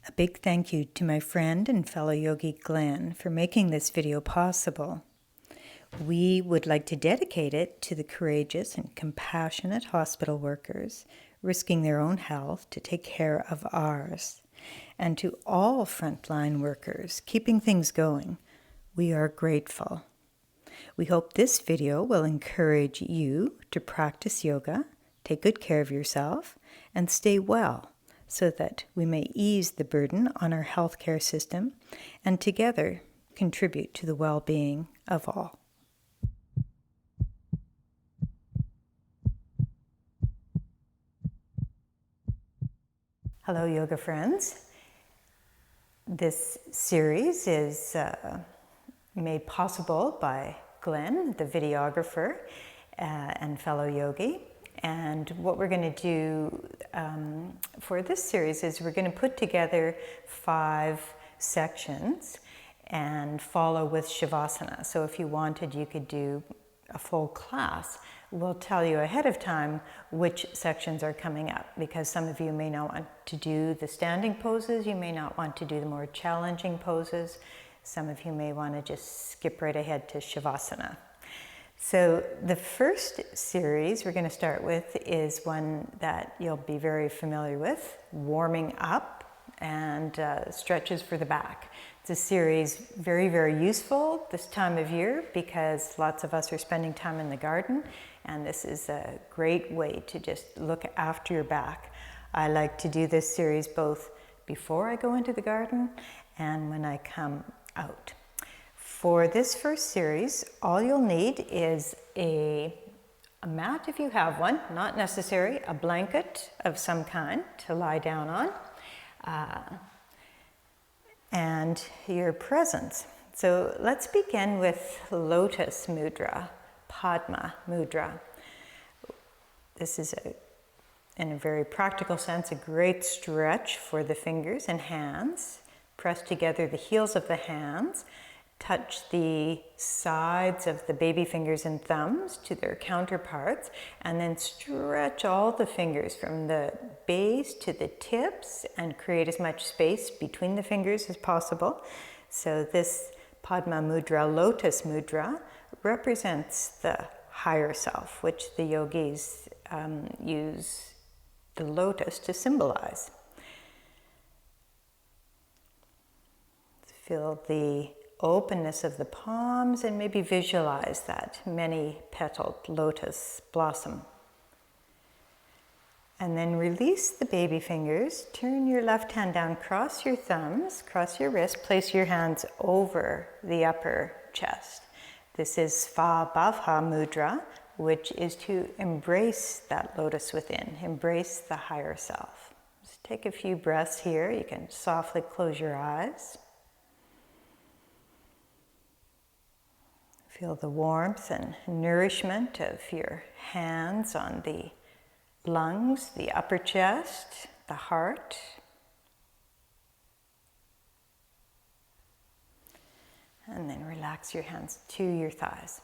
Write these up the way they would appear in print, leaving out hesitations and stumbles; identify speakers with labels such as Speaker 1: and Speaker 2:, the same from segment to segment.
Speaker 1: A big thank you to my friend and fellow yogi Glenn for making this video possible. We would like to dedicate it to the courageous and compassionate hospital workers risking their own health to take care of ours, and to all frontline workers keeping things going. We are grateful. We hope this video will encourage you to practice yoga, take good care of yourself, and stay well, so that we may ease the burden on our healthcare system and together contribute to the well-being of all. Hello, yoga friends. This series is made possible by Glenn, the videographer and fellow yogi. And what we're going to do for this series is we're going to put together 5 sections and follow with Shavasana. So if you wanted, you could do a full class. We'll tell you ahead of time which sections are coming up, because some of you may not want to do the standing poses, you may not want to do the more challenging poses. Some of you may want to just skip right ahead to Shavasana. So the first series we're going to start with is one that you'll be very familiar with, warming up and stretches for the back. It's a series very, very useful this time of year because lots of us are spending time in the garden, and this is a great way to just look after your back. I like to do this series both before I go into the garden and when I come out. For this first series, all you'll need is a mat if you have one, not necessary, a blanket of some kind to lie down on, and your presence. So let's begin with Lotus Mudra, Padma Mudra. This is, in a very practical sense, a great stretch for the fingers and hands. Press together the heels of the hands. Touch the sides of the baby fingers and thumbs to their counterparts, and then stretch all the fingers from the base to the tips and create as much space between the fingers as possible. So this Padma Mudra, Lotus Mudra, represents the higher self, which the yogis use the lotus to symbolize. Feel the openness of the palms and maybe visualize that many-petaled lotus blossom. And then release the baby fingers, turn your left hand down, cross your thumbs, cross your wrists, place your hands over the upper chest. This is Svabhavha Mudra, which is to embrace that lotus within, embrace the higher self. Just take a few breaths here. You can softly close your eyes. Feel the warmth and nourishment of your hands on the lungs, the upper chest, the heart. And then relax your hands to your thighs.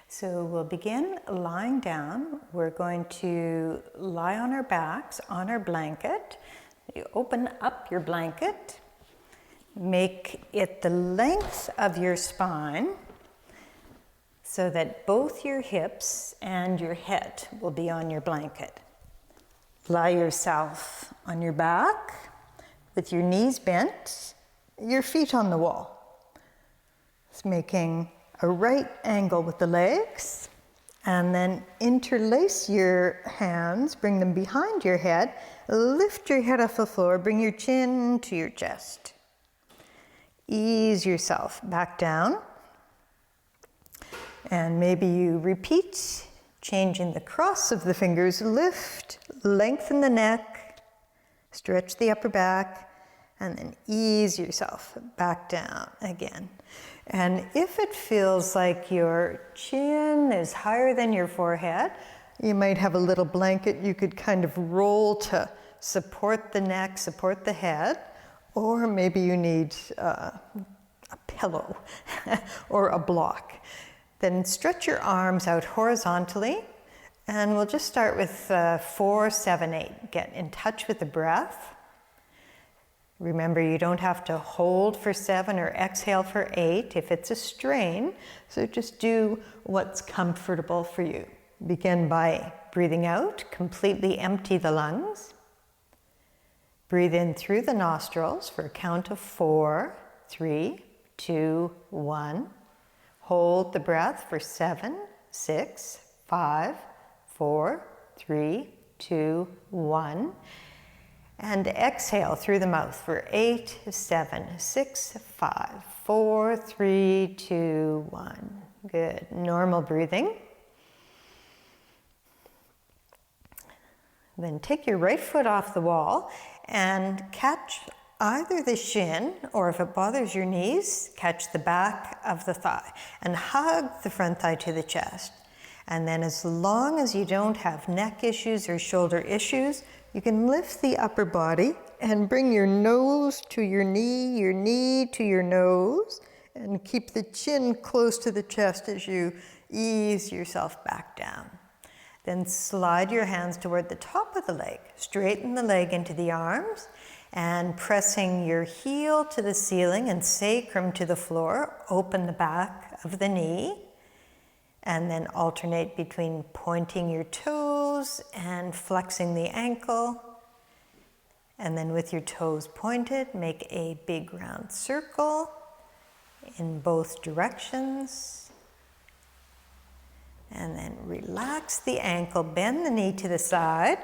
Speaker 1: So we'll begin lying down. We're going to lie on our backs, on our blanket. You open up your blanket. Make it the length of your spine, so that both your hips and your head will be on your blanket. Lie yourself on your back with your knees bent, your feet on the wall. It's making a right angle with the legs, and then interlace your hands, bring them behind your head, lift your head off the floor, bring your chin to your chest. Ease yourself back down. And maybe you repeat, changing the cross of the fingers, lift, lengthen the neck, stretch the upper back, and then ease yourself back down again. And if it feels like your chin is higher than your forehead, you might have a little blanket you could kind of roll to support the neck, support the head, or maybe you need a pillow or a block. Then stretch your arms out horizontally, and we'll just start with 4, 7, 8. Get in touch with the breath. Remember, you don't have to hold for 7 or exhale for 8 if it's a strain, so just do what's comfortable for you. Begin by breathing out, completely empty the lungs. Breathe in through the nostrils for a count of 4, 3, 2, 1. Hold the breath for 7, 6, 5, 4, 3, 2, 1. And exhale through the mouth for 8, 7, 6, 5, 4, 3, 2, 1. Good. Normal breathing. Then take your right foot off the wall and catch either the shin, or if it bothers your knees, catch the back of the thigh and hug the front thigh to the chest. And then as long as you don't have neck issues or shoulder issues, you can lift the upper body and bring your nose to your knee to your nose, and keep the chin close to the chest as you ease yourself back down. Then slide your hands toward the top of the leg. Straighten the leg into the arms, and pressing your heel to the ceiling and sacrum to the floor, open the back of the knee, and then alternate between pointing your toes and flexing the ankle. And then with your toes pointed, make a big round circle in both directions. And then relax the ankle, bend the knee to the side,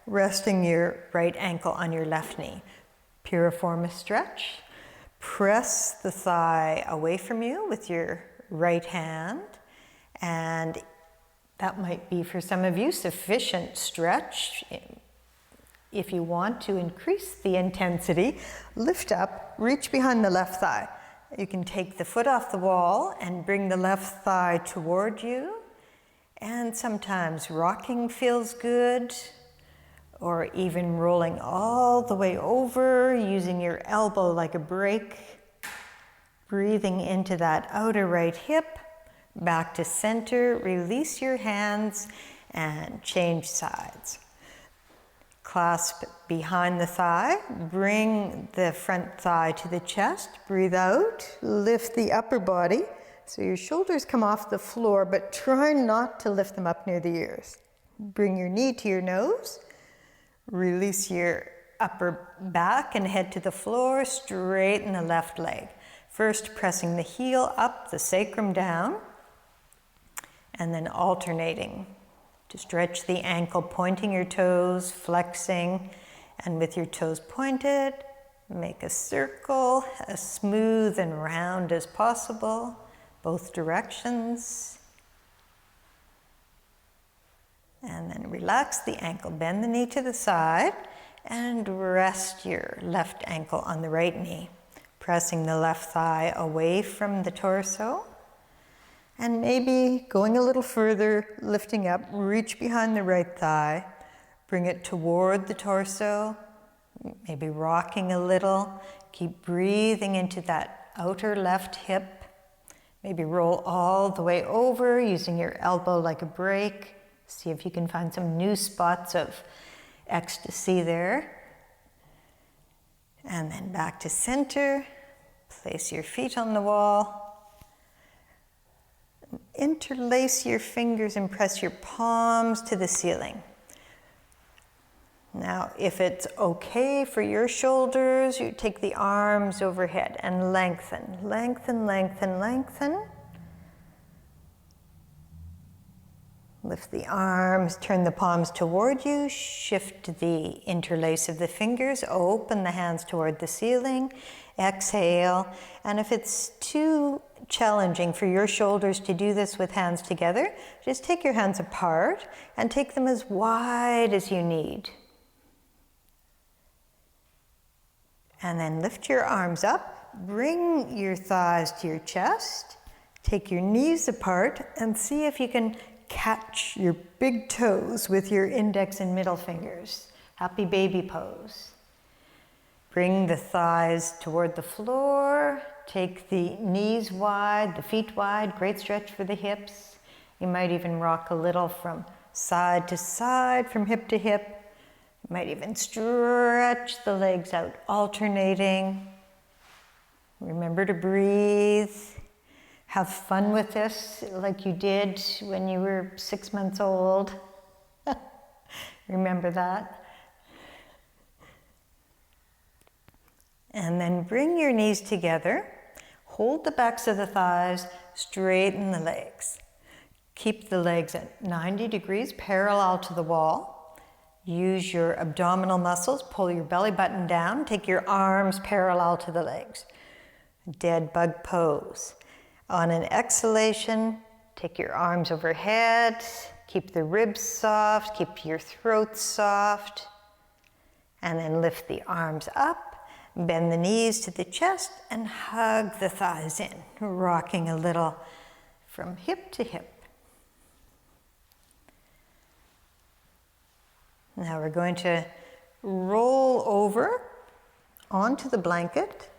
Speaker 1: resting your right ankle on your left knee. Piriformis stretch. Press the thigh away from you with your right hand. And that might be, for some of you, sufficient stretch. If you want to increase the intensity, lift up, reach behind the left thigh. You can take the foot off the wall and bring the left thigh toward you. And sometimes rocking feels good, or even rolling all the way over, using your elbow like a brake. Breathing into that outer right hip, back to center, release your hands and change sides. Clasp behind the thigh, bring the front thigh to the chest, breathe out, lift the upper body. So your shoulders come off the floor, but try not to lift them up near the ears. Bring your knee to your nose. Release your upper back and head to the floor. Straighten the left leg. First pressing the heel up, the sacrum down, and then alternating to stretch the ankle, pointing your toes, flexing, and with your toes pointed, make a circle as smooth and round as possible. Both directions. And then relax the ankle, bend the knee to the side, and rest your left ankle on the right knee, pressing the left thigh away from the torso. And maybe going a little further, lifting up, reach behind the right thigh, bring it toward the torso, maybe rocking a little. Keep breathing into that outer left hip. Maybe roll all the way over, using your elbow like a brake. See if you can find some new spots of ecstasy there. And then back to center. Place your feet on the wall. Interlace your fingers and press your palms to the ceiling. Now, if it's okay for your shoulders, you take the arms overhead and lengthen, lengthen, lengthen, lengthen. Lift the arms, turn the palms toward you, shift the interlace of the fingers, open the hands toward the ceiling, exhale. And if it's too challenging for your shoulders to do this with hands together, just take your hands apart and take them as wide as you need. And then lift your arms up, bring your thighs to your chest, take your knees apart, and see if you can catch your big toes with your index and middle fingers. Happy baby pose. Bring the thighs toward the floor, take the knees wide, the feet wide, great stretch for the hips. You might even rock a little from side to side, from hip to hip. You might even stretch the legs out, alternating. Remember to breathe. Have fun with this like you did when you were 6 months old. Remember that? And then bring your knees together. Hold the backs of the thighs, straighten the legs. Keep the legs at 90 degrees parallel to the wall. Use your abdominal muscles, pull your belly button down, take your arms parallel to the legs. Dead bug pose. On an exhalation, take your arms overhead, keep the ribs soft, keep your throat soft, and then lift the arms up, bend the knees to the chest, and hug the thighs in, rocking a little from hip to hip. Now we're going to roll over onto the blanket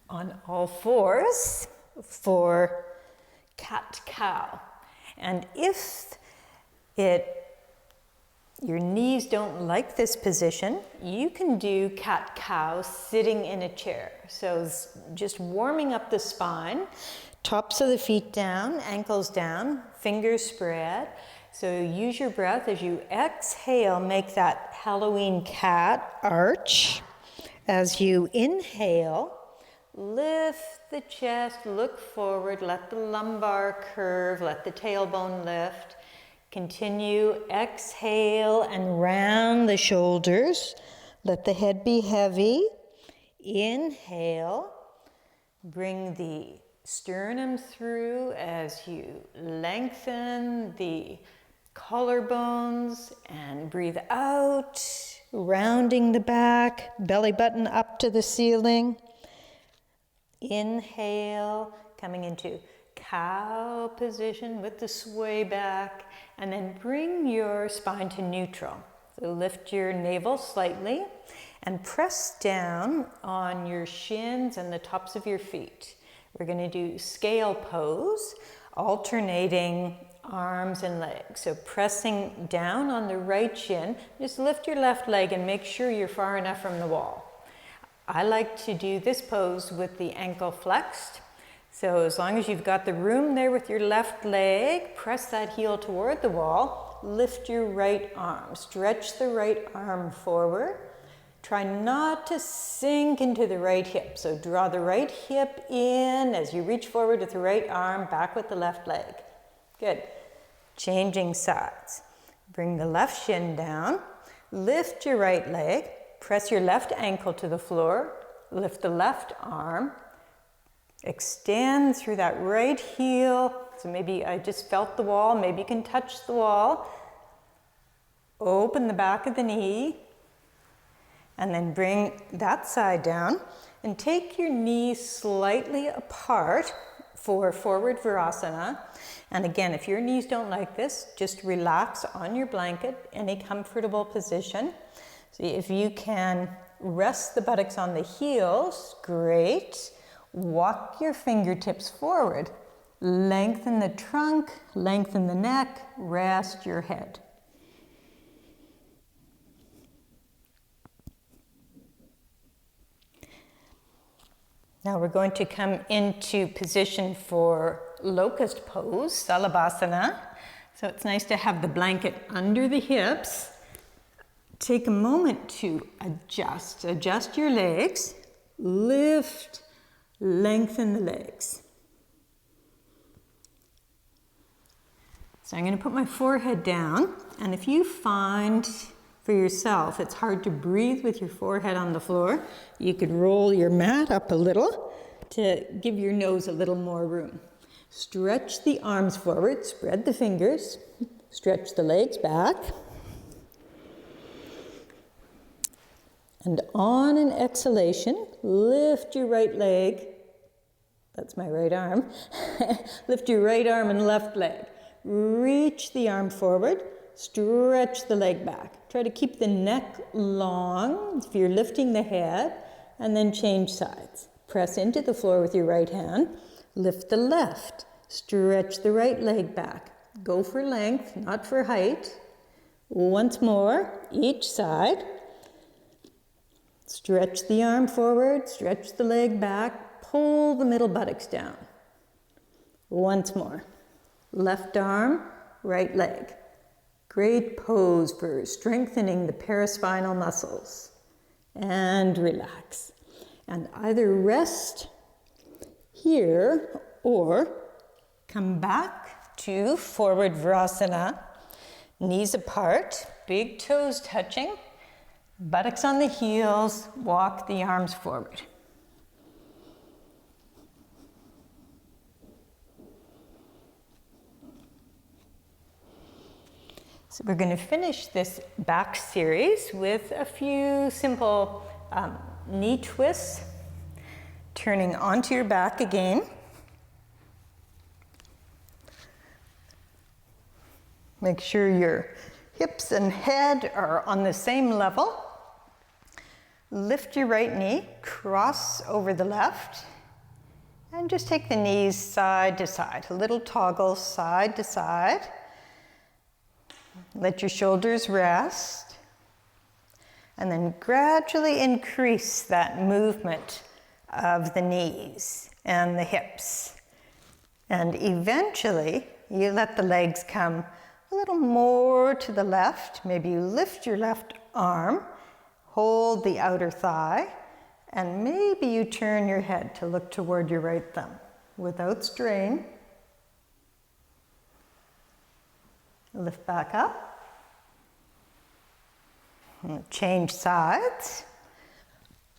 Speaker 1: on all fours for cat-cow. And if your knees don't like this position, you can do cat-cow sitting in a chair. So just warming up the spine, tops of the feet down, ankles down, fingers spread. So use your breath as you exhale, make that Halloween cat arch. As you inhale, lift the chest, look forward, let the lumbar curve, let the tailbone lift. Continue, exhale and round the shoulders. Let the head be heavy. Inhale, bring the sternum through as you lengthen the collarbones and breathe out, rounding the back, belly button up to the ceiling. Inhale, coming into cow position with the sway back, and then bring your spine to neutral. So lift your navel slightly and press down on your shins and the tops of your feet. We're going to do scale pose, alternating arms and legs. So pressing down on the right shin, just lift your left leg and make sure you're far enough from the wall. I like to do this pose with the ankle flexed. So as long as you've got the room there with your left leg, press that heel toward the wall, lift your right arm, stretch the right arm forward. Try not to sink into the right hip. So draw the right hip in as you reach forward with the right arm, back with the left leg. Good. Changing sides. Bring the left shin down, lift your right leg, press your left ankle to the floor, lift the left arm, extend through that right heel. So maybe I just felt the wall, maybe you can touch the wall. Open the back of the knee, and then bring that side down and take your knees slightly apart for forward virasana. And again, if your knees don't like this, just relax on your blanket in a comfortable position. See if you can rest the buttocks on the heels, great. Walk your fingertips forward. Lengthen the trunk, lengthen the neck, rest your head. Now we're going to come into position for locust pose, Salabhasana. So it's nice to have the blanket under the hips. Take a moment to adjust. Adjust your legs, lift, lengthen the legs. So I'm going to put my forehead down, and if you find for yourself it's hard to breathe with your forehead on the floor, you could roll your mat up a little to give your nose a little more room. Stretch the arms forward, spread the fingers, stretch the legs back. And on an exhalation, lift your right leg. That's my right arm. Lift your right arm and left leg. Reach the arm forward, stretch the leg back. Try to keep the neck long if you're lifting the head, and then change sides. Press into the floor with your right hand. Lift the left. Stretch the right leg back. Go for length, not for height. Once more, each side. Stretch the arm forward, stretch the leg back, pull the middle buttocks down. Once more. Left arm, right leg. Great pose for strengthening the paraspinal muscles. And relax. And either rest here or come back to forward Virasana. Knees apart, big toes touching, buttocks on the heels, walk the arms forward. So we're going to finish this back series with a few simple knee twists, turning onto your back again. Make sure your hips and head are on the same level. Lift your right knee, cross over the left, and just take the knees side to side. A little toggle side to side. Let your shoulders rest. And then gradually increase that movement of the knees and the hips. And eventually, you let the legs come a little more to the left. Maybe you lift your left arm, hold the outer thigh, and maybe you turn your head to look toward your right thumb without strain. Lift back up. And change sides.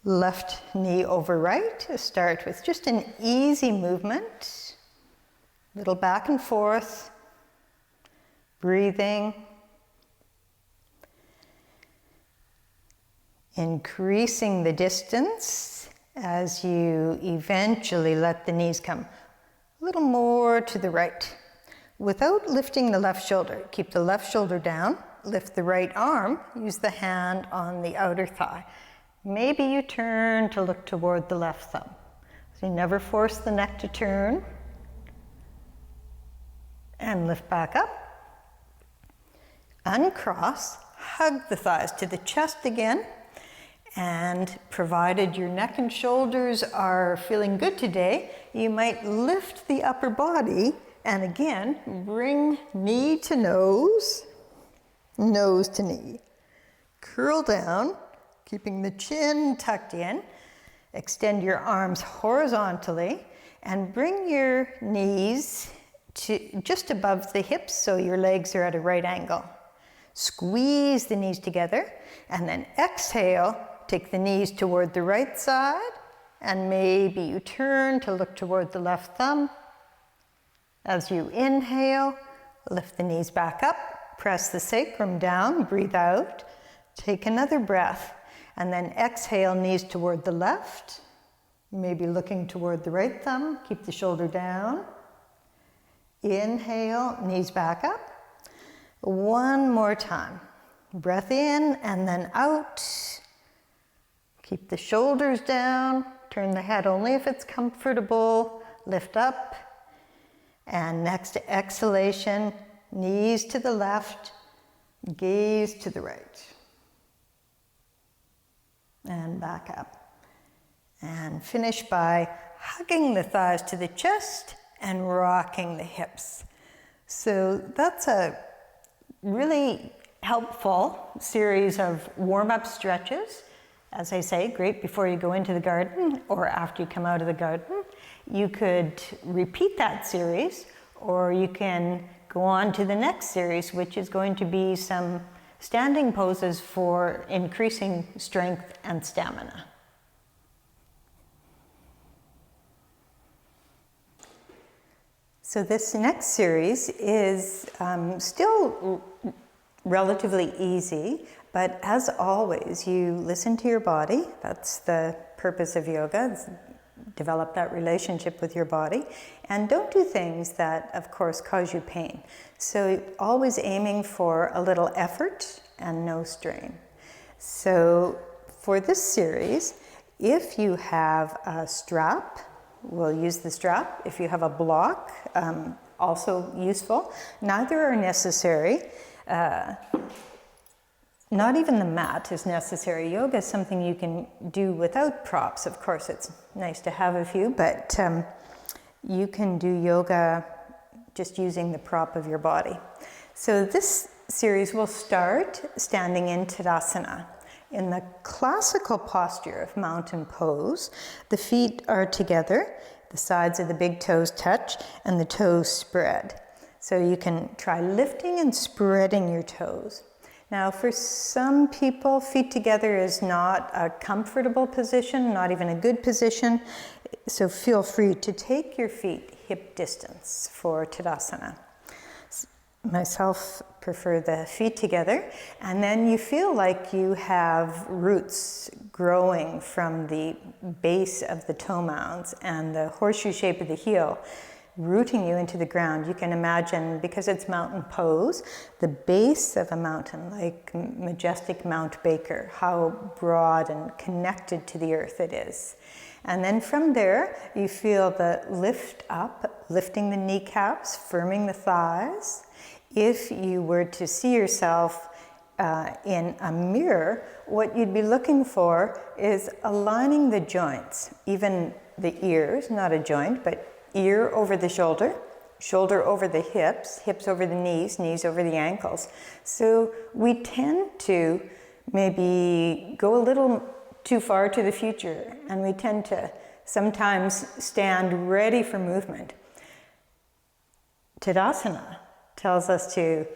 Speaker 1: Left knee over right. Start with just an easy movement. Little back and forth. Breathing. Increasing the distance as you eventually let the knees come a little more to the right. Without lifting the left shoulder, keep the left shoulder down, lift the right arm, use the hand on the outer thigh. Maybe you turn to look toward the left thumb. So you never force the neck to turn. And lift back up. Uncross, hug the thighs to the chest again. And provided your neck and shoulders are feeling good today, you might lift the upper body and again, bring knee to nose, nose to knee. Curl down, keeping the chin tucked in. Extend your arms horizontally and bring your knees to just above the hips so your legs are at a right angle. Squeeze the knees together and then exhale, take the knees toward the right side and maybe you turn to look toward the left thumb. As you inhale, lift the knees back up, press the sacrum down, breathe out, take another breath, and then exhale, knees toward the left, maybe looking toward the right thumb, keep the shoulder down. Inhale, knees back up. One more time. Breath in and then out. Keep the shoulders down, turn the head only if it's comfortable, lift up. And next exhalation, knees to the left, gaze to the right. And back up. And finish by hugging the thighs to the chest and rocking the hips. So that's a really helpful series of warm-up stretches. As I say, great before you go into the garden or after you come out of the garden. You could repeat that series, or you can go on to the next series, which is going to be some standing poses for increasing strength and stamina. So this next series is still relatively easy, but as always, you listen to your body. That's the purpose of yoga. Develop that relationship with your body, and don't do things that, of course, cause you pain. So always aiming for a little effort and no strain. So for this series, if you have a strap, we'll use the strap. If you have a block, also useful. Neither are necessary. Not even the mat is necessary. Yoga is something you can do without props. Of course, it's nice to have a few, but you can do yoga just using the prop of your body. So this series will start standing in Tadasana. In the classical posture of mountain pose, the feet are together, the sides of the big toes touch, and the toes spread. So you can try lifting and spreading your toes. Now, for some people, feet together is not a comfortable position, not even a good position. So feel free to take your feet hip distance for Tadasana. Myself prefer the feet together, and then you feel like you have roots growing from the base of the toe mounds and the horseshoe shape of the heel, rooting you into the ground. You can imagine, because it's mountain pose, the base of a mountain, like majestic Mount Baker, how broad and connected to the earth it is. And then from there, you feel the lift up, lifting the kneecaps, firming the thighs. If you were to see yourself in a mirror, what you'd be looking for is aligning the joints, even the ears, not a joint, but ear over the shoulder, shoulder over the hips, hips over the knees, knees over the ankles. So we tend to maybe go a little too far to the future, and we tend to sometimes stand ready for movement. Tadasana tells us to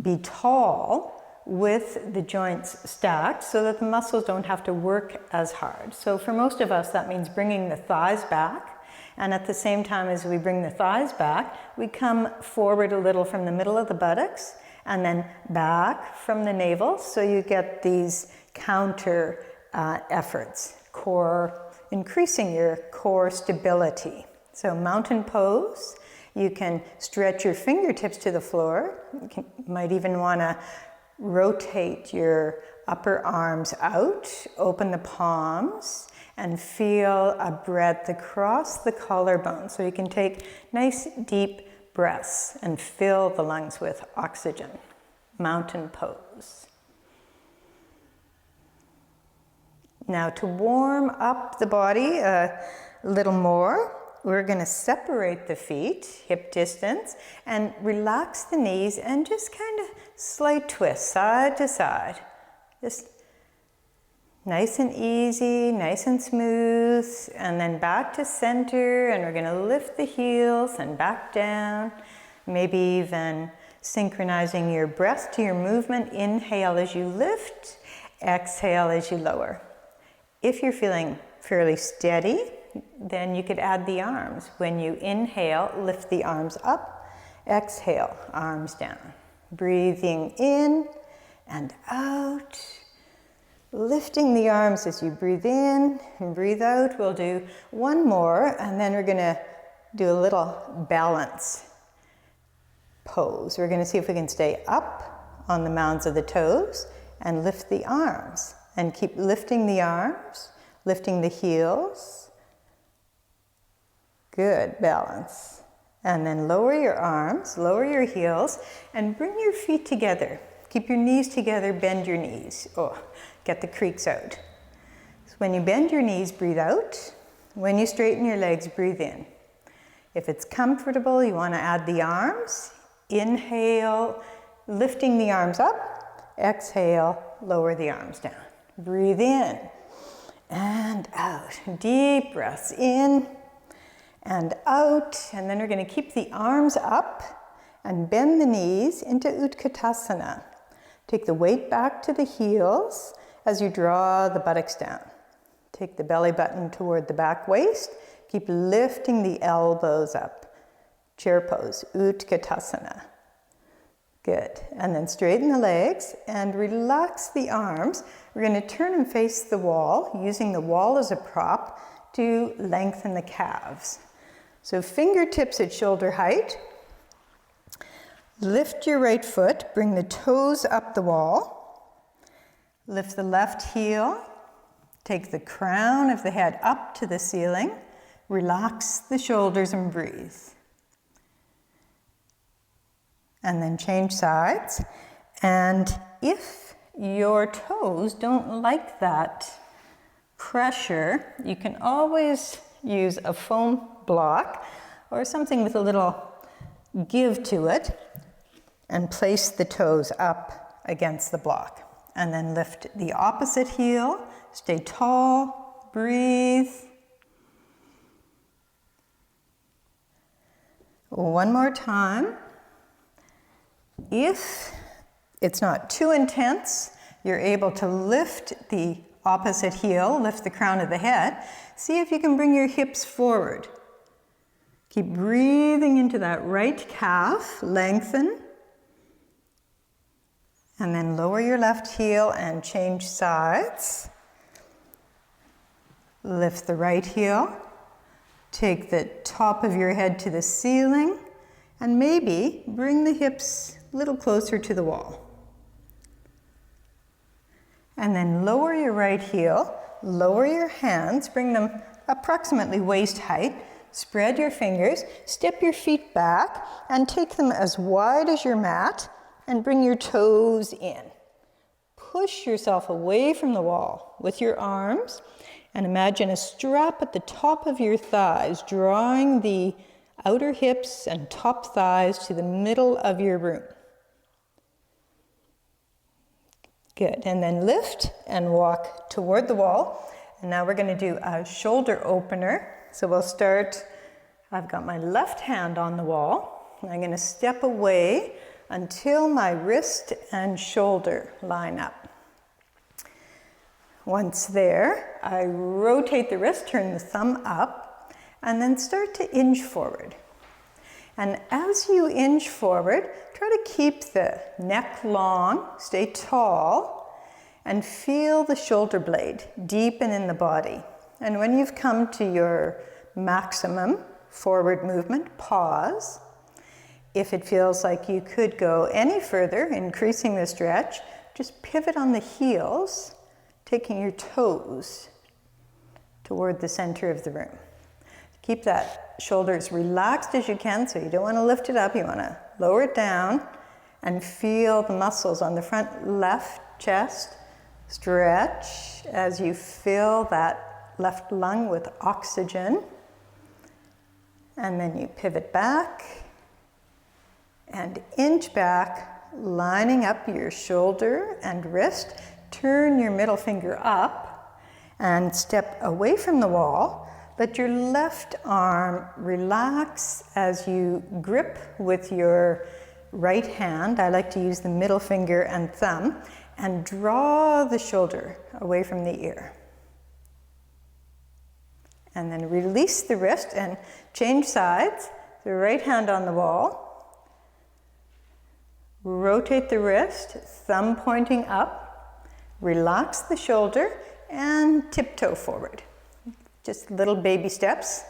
Speaker 1: be tall with the joints stacked so that the muscles don't have to work as hard. So for most of us, that means bringing the thighs back. And at the same time as we bring the thighs back, we come forward a little from the middle of the buttocks and then back from the navel. So you get these counter efforts, increasing your core stability. So mountain pose, you can stretch your fingertips to the floor. You might even want to rotate your upper arms out, open the palms, and feel a breath across the collarbone. So you can take nice deep breaths and fill the lungs with oxygen. Mountain pose. Now, to warm up the body a little more, we're going to separate the feet, hip distance, and relax the knees and just kind of slight twist, side to side. Just nice and easy, nice and smooth, and then back to center, and we're going to lift the heels and back down, maybe even synchronizing your breath to your movement. Inhale as you lift, exhale as you lower. If you're feeling fairly steady, then you could add the arms. When you inhale, lift the arms up, exhale, arms down. Breathing in and out, lifting the arms as you breathe in and breathe out. We'll do one more, and then we're gonna do a little balance pose. We're gonna see if we can stay up on the mounds of the toes and lift the arms, and keep lifting the arms, lifting the heels. Good, balance. And then lower your arms, lower your heels, and bring your feet together. Keep your knees together, bend your knees. Oh, get the creaks out. So when you bend your knees, breathe out. When you straighten your legs, breathe in. If it's comfortable, you want to add the arms. Inhale, lifting the arms up. Exhale, lower the arms down. Breathe in and out. Deep breaths in and out, and then we're going to keep the arms up and bend the knees into Utkatasana. Take the weight back to the heels as you draw the buttocks down. Take the belly button toward the back waist. Keep lifting the elbows up. Chair pose, Utkatasana. Good. And then straighten the legs and relax the arms. We're going to turn and face the wall, using the wall as a prop to lengthen the calves. So fingertips at shoulder height. Lift your right foot, bring the toes up the wall. Lift the left heel. Take the crown of the head up to the ceiling. Relax the shoulders and breathe. And then change sides. And if your toes don't like that pressure, you can always use a foam block or something with a little give to it and place the toes up against the block. And then lift the opposite heel, stay tall, breathe. One more time. If it's not too intense, you're able to lift the opposite heel, lift the crown of the head. See if you can bring your hips forward. Keep breathing into that right calf, lengthen. And then lower your left heel and change sides. Lift the right heel. Take the top of your head to the ceiling. And maybe bring the hips a little closer to the wall. And then lower your right heel. Lower your hands. Bring them approximately waist height. Spread your fingers. Step your feet back and take them as wide as your mat. And bring your toes in. Push yourself away from the wall with your arms and imagine a strap at the top of your thighs, drawing the outer hips and top thighs to the middle of your room. Good, and then lift and walk toward the wall. And now we're going to do a shoulder opener. So we'll start, I've got my left hand on the wall. And I'm going to step away until my wrist and shoulder line up. Once there, I rotate the wrist, turn the thumb up, and then start to inch forward. And as you inch forward, try to keep the neck long, stay tall, and feel the shoulder blade deepen in the body. And when you've come to your maximum forward movement, pause. If it feels like you could go any further, increasing the stretch, just pivot on the heels, taking your toes toward the center of the room. Keep that shoulder as relaxed as you can, so you don't want to lift it up, you want to lower it down and feel the muscles on the front left chest stretch as you fill that left lung with oxygen. And then you pivot back and inch back, lining up your shoulder and wrist. Turn your middle finger up and step away from the wall. Let your left arm relax as you grip with your right hand. I like to use the middle finger and thumb and draw the shoulder away from the ear. And then release the wrist and change sides. The right hand on the wall. Rotate the wrist, thumb pointing up, relax the shoulder, and tiptoe forward. Just little baby steps.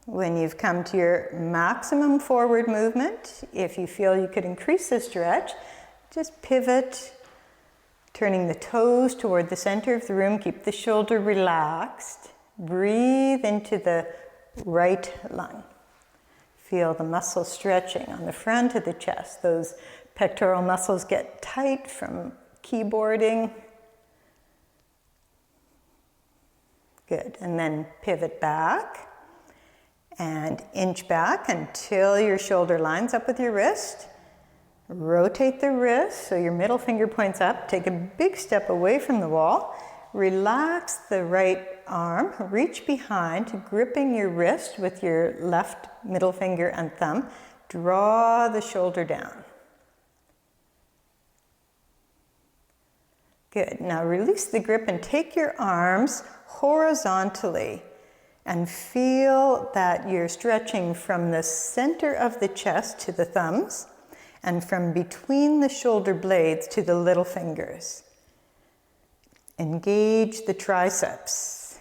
Speaker 1: When you've come to your maximum forward movement, if you feel you could increase the stretch, just pivot, turning the toes toward the center of the room, keep the shoulder relaxed, breathe into the right lung. Feel the muscles stretching on the front of the chest. Those pectoral muscles get tight from keyboarding. Good, and then pivot back and inch back until your shoulder lines up with your wrist. Rotate the wrist so your middle finger points up. Take a big step away from the wall. Relax the right arm, reach behind, gripping your wrist with your left middle finger and thumb. Draw the shoulder down. Good, now release the grip and take your arms horizontally and feel that you're stretching from the center of the chest to the thumbs and from between the shoulder blades to the little fingers. Engage the triceps.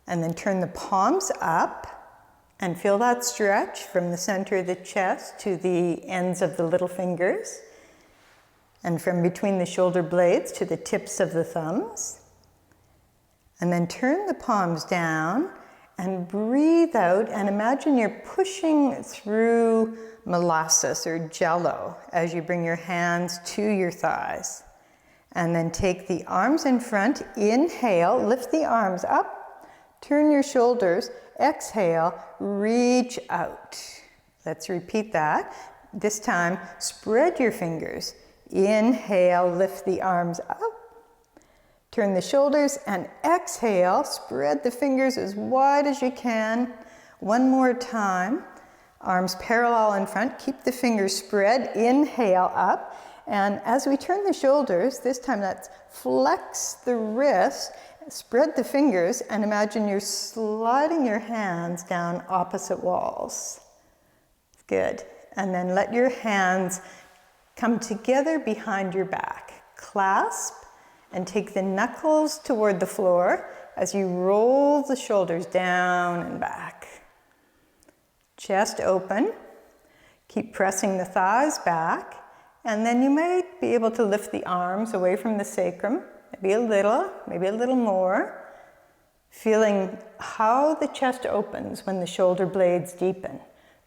Speaker 1: And then turn the palms up and feel that stretch from the center of the chest to the ends of the little fingers and from between the shoulder blades to the tips of the thumbs. And then turn the palms down and breathe out, and imagine you're pushing through molasses or jello as you bring your hands to your thighs. And then take the arms in front, inhale, lift the arms up, turn your shoulders, exhale, reach out. Let's repeat that. This time, spread your fingers. Inhale, lift the arms up, turn the shoulders, and exhale, spread the fingers as wide as you can. One more time. Arms parallel in front, keep the fingers spread, inhale up, and as we turn the shoulders, this time let's flex the wrist, spread the fingers, and imagine you're sliding your hands down opposite walls. Good. And then let your hands come together behind your back. Clasp and take the knuckles toward the floor as you roll the shoulders down and back. Chest open. Keep pressing the thighs back. And then you might be able to lift the arms away from the sacrum, maybe a little more. Feeling how the chest opens when the shoulder blades deepen.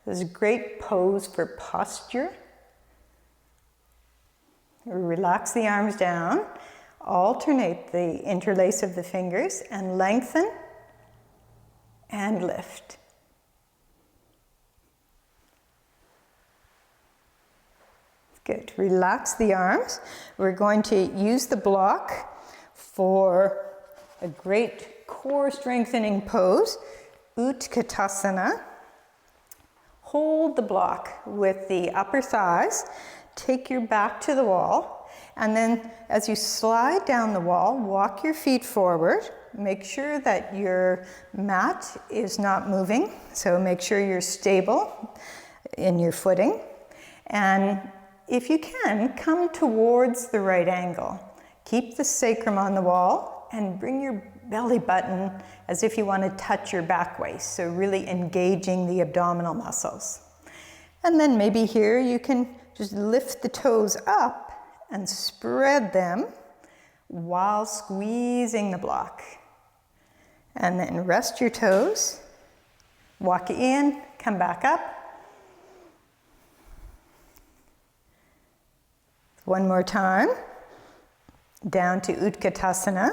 Speaker 1: This is a great pose for posture. Relax the arms down. Alternate the interlace of the fingers and lengthen and lift. Good. Relax the arms. We're going to use the block for a great core strengthening pose, Utkatasana. Hold the block with the upper thighs. Take your back to the wall. And then as you slide down the wall, walk your feet forward. Make sure that your mat is not moving. So make sure you're stable in your footing. And if you can, come towards the right angle. Keep the sacrum on the wall and bring your belly button as if you want to touch your back waist. So really engaging the abdominal muscles. And then maybe here you can just lift the toes up and spread them while squeezing the block. And then rest your toes. Walk in, come back up. One more time, down to Utkatasana.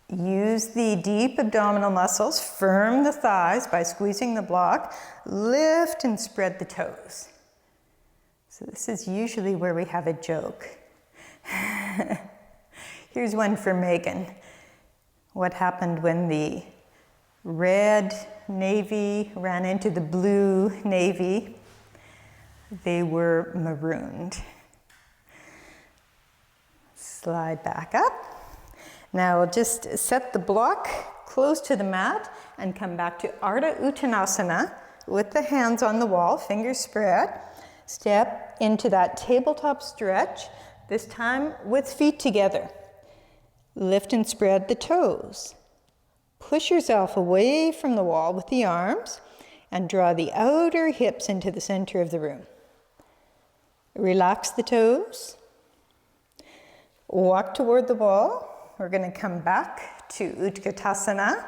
Speaker 1: Use the deep abdominal muscles, firm the thighs by squeezing the block, lift and spread the toes. So this is usually where we have a joke. Here's one for Megan. What happened when the red navy ran into the blue navy? They were marooned. Slide back up. Now we'll just set the block close to the mat and come back to Ardha Uttanasana with the hands on the wall, fingers spread. Step into that tabletop stretch, this time with feet together. Lift and spread the toes. Push yourself away from the wall with the arms and draw the outer hips into the center of the room. Relax the toes. Walk toward the wall. We're going to come back to Utkatasana.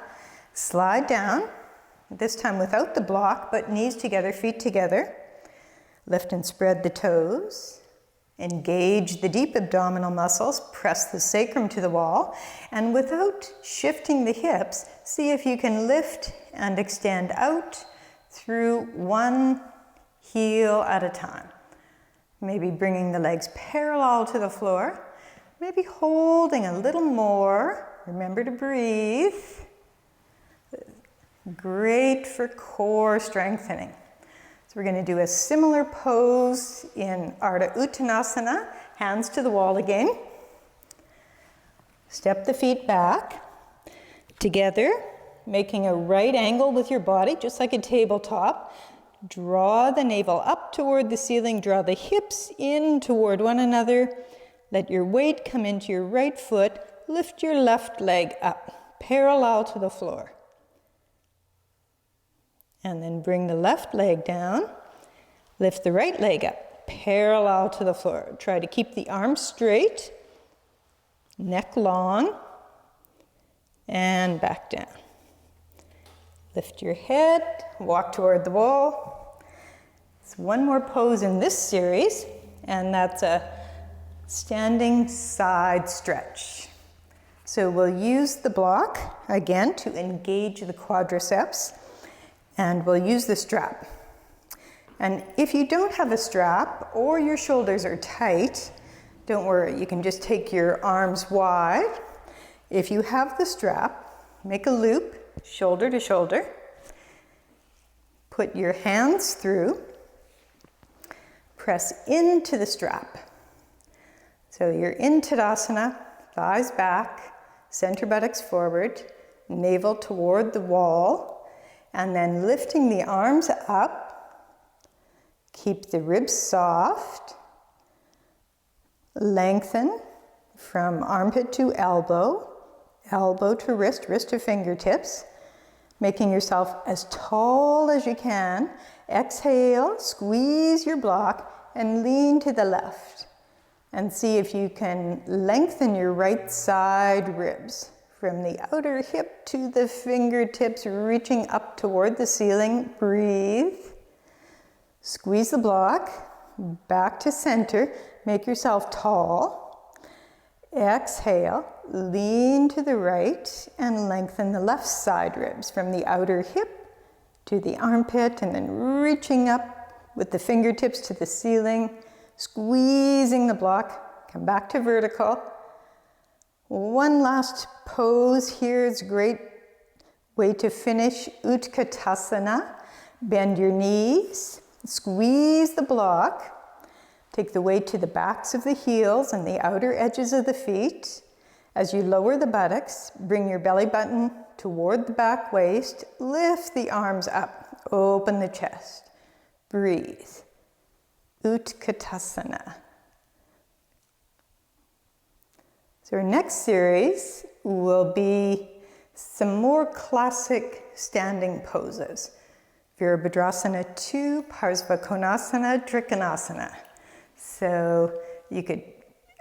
Speaker 1: Slide down, this time without the block, but knees together, feet together. Lift and spread the toes. Engage the deep abdominal muscles. Press the sacrum to the wall. And without shifting the hips, see if you can lift and extend out through one heel at a time. Maybe bringing the legs parallel to the floor. Maybe holding a little more. Remember to breathe. Great for core strengthening. So we're going to do a similar pose in Ardha Uttanasana. Hands to the wall again. Step the feet back. Together, making a right angle with your body, just like a tabletop. Draw the navel up toward the ceiling. Draw the hips in toward one another. Let your weight come into your right foot. Lift your left leg up, parallel to the floor. And then bring the left leg down. Lift the right leg up, parallel to the floor. Try to keep the arms straight, neck long. and back down. Lift your head, walk toward the wall. It's one more pose in this series, and that's a standing side stretch. So we'll use the block again to engage the quadriceps, and we'll use the strap. And if you don't have a strap or your shoulders are tight, don't worry, you can just take your arms wide. If you have the strap, make a loop, shoulder to shoulder. Put your hands through. Press into the strap. So you're in Tadasana, thighs back, center buttocks forward, navel toward the wall, and then lifting the arms up. Keep the ribs soft. Lengthen from armpit to elbow, elbow to wrist, wrist to fingertips, making yourself as tall as you can. Exhale, squeeze your block and lean to the left. And see if you can lengthen your right side ribs from the outer hip to the fingertips, reaching up toward the ceiling. Breathe. Squeeze the block, back to center, make yourself tall. Exhale, lean to the right and lengthen the left side ribs from the outer hip to the armpit, and then reaching up with the fingertips to the ceiling, squeezing the block, come back to vertical. One last pose here is a great way to finish Utkatasana. Bend your knees. Squeeze the block. Take the weight to the backs of the heels and the outer edges of the feet. As you lower the buttocks, bring your belly button toward the back waist. Lift the arms up. Open the chest. Breathe. Utkatasana. So our next series will be some more classic standing poses. Virabhadrasana 2, Parsvakonasana, Trikonasana. So you could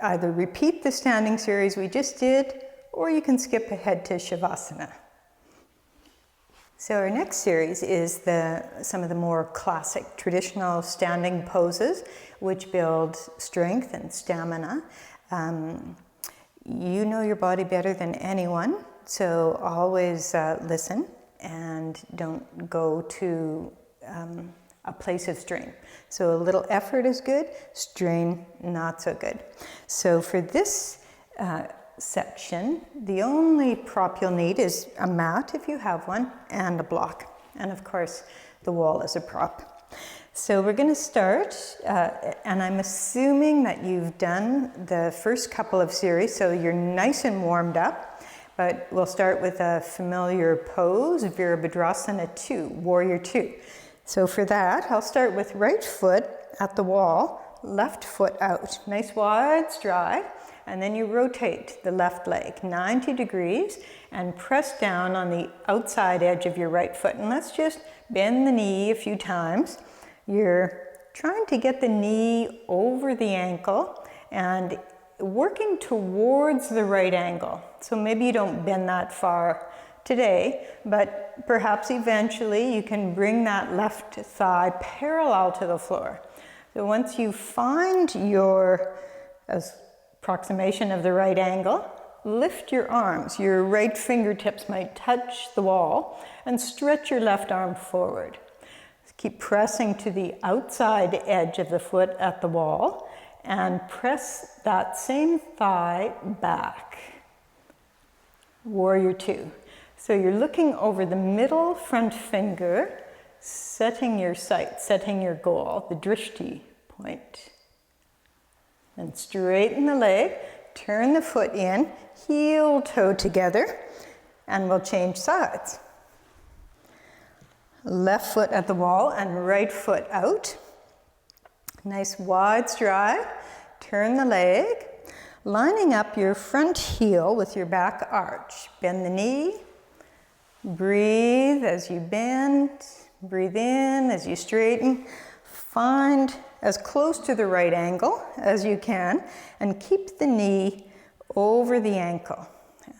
Speaker 1: either repeat the standing series we just did, or you can skip ahead to Shavasana. So our next series is some of the more classic traditional standing poses, which build strength and stamina. You know your body better than anyone, so always listen. And don't go to a place of strain. So a little effort is good, strain not so good. So for this section, the only prop you'll need is a mat if you have one, and a block. And of course, the wall is a prop. So we're going to start, and I'm assuming that you've done the first couple of series, so you're nice and warmed up. But we'll start with a familiar pose, Virabhadrasana 2, Warrior 2. So for that, I'll start with right foot at the wall, left foot out. Nice wide stride, and then you rotate the left leg 90 degrees and press down on the outside edge of your right foot. And let's just bend the knee a few times. You're trying to get the knee over the ankle and working towards the right angle. So maybe you don't bend that far today, but perhaps eventually you can bring that left thigh parallel to the floor. So once you find your approximation of the right angle, lift your arms. Your right fingertips might touch the wall, and stretch your left arm forward. Keep pressing to the outside edge of the foot at the wall, and press that same thigh back. Warrior 2. So you're looking over the middle front finger, setting your sight, setting your goal, the drishti point. And straighten the leg, turn the foot in, heel toe together, and we'll change sides. Left foot at the wall and right foot out. Nice wide stride, turn the leg, lining up your front heel with your back arch. Bend the knee, breathe as you bend, breathe in as you straighten. Find as close to the right angle as you can, and keep the knee over the ankle.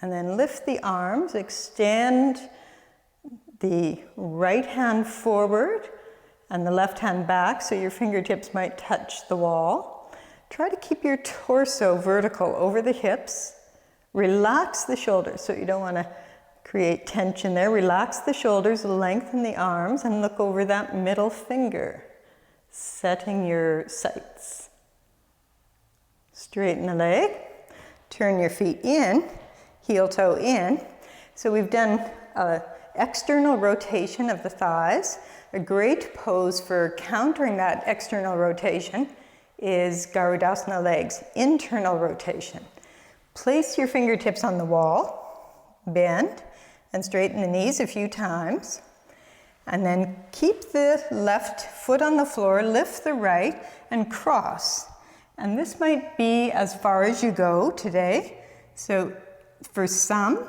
Speaker 1: And then lift the arms, extend the right hand forward and the left hand back so your fingertips might touch the wall. Try to keep your torso vertical over the hips. Relax the shoulders, so you don't want to create tension there. Relax the shoulders, lengthen the arms, and look over that middle finger, setting your sights. Straighten the leg, turn your feet in, heel toe in. So we've done an external rotation of the thighs. A great pose for countering that external rotation is Garudasana legs, internal rotation. Place your fingertips on the wall, bend, and straighten the knees a few times. And then keep the left foot on the floor, lift the right, and cross. And this might be as far as you go today. So for some,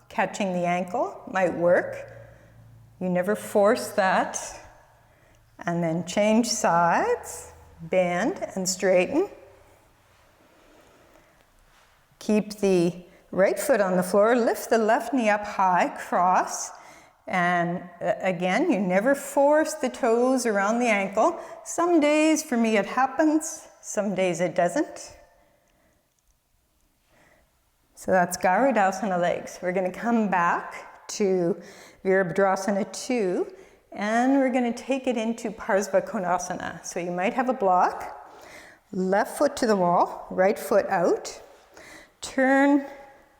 Speaker 1: catching the ankle might work. You never force that. And then change sides, bend and straighten. Keep the right foot on the floor, lift the left knee up high, cross. And again, you never force the toes around the ankle. Some days, for me, it happens. Some days it doesn't. So that's Garudasana legs. We're going to come back to Virabhadrasana 2, and we're going to take it into Parsva Konasana. So you might have a block. Left foot to the wall, right foot out. Turn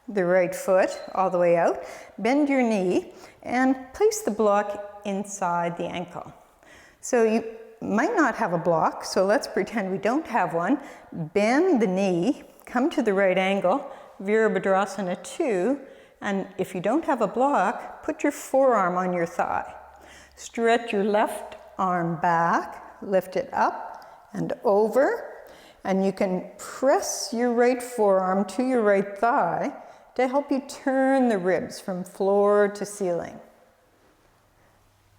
Speaker 1: the right foot all the way out. Bend your knee and place the block inside the ankle. So you might not have a block, so let's pretend we don't have one. Bend the knee, come to the right angle, Virabhadrasana 2, and if you don't have a block, put your forearm on your thigh. Stretch your left arm back, lift it up and over, and you can press your right forearm to your right thigh to help you turn the ribs from floor to ceiling.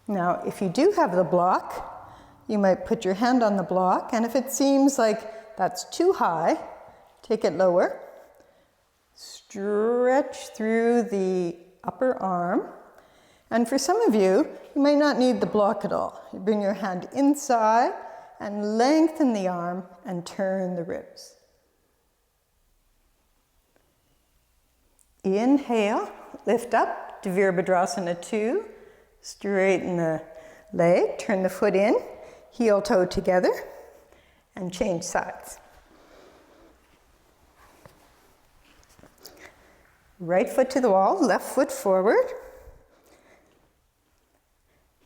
Speaker 1: Now, if you do have the block, you might put your hand on the block, and if it seems like that's too high, take it lower. Stretch through the upper arm. And for some of you, you might not need the block at all. You bring your hand inside and lengthen the arm and turn the ribs. Inhale, lift up to Virabhadrasana 2. Straighten the leg, turn the foot in, heel toe together, and change sides. Right foot to the wall, left foot forward.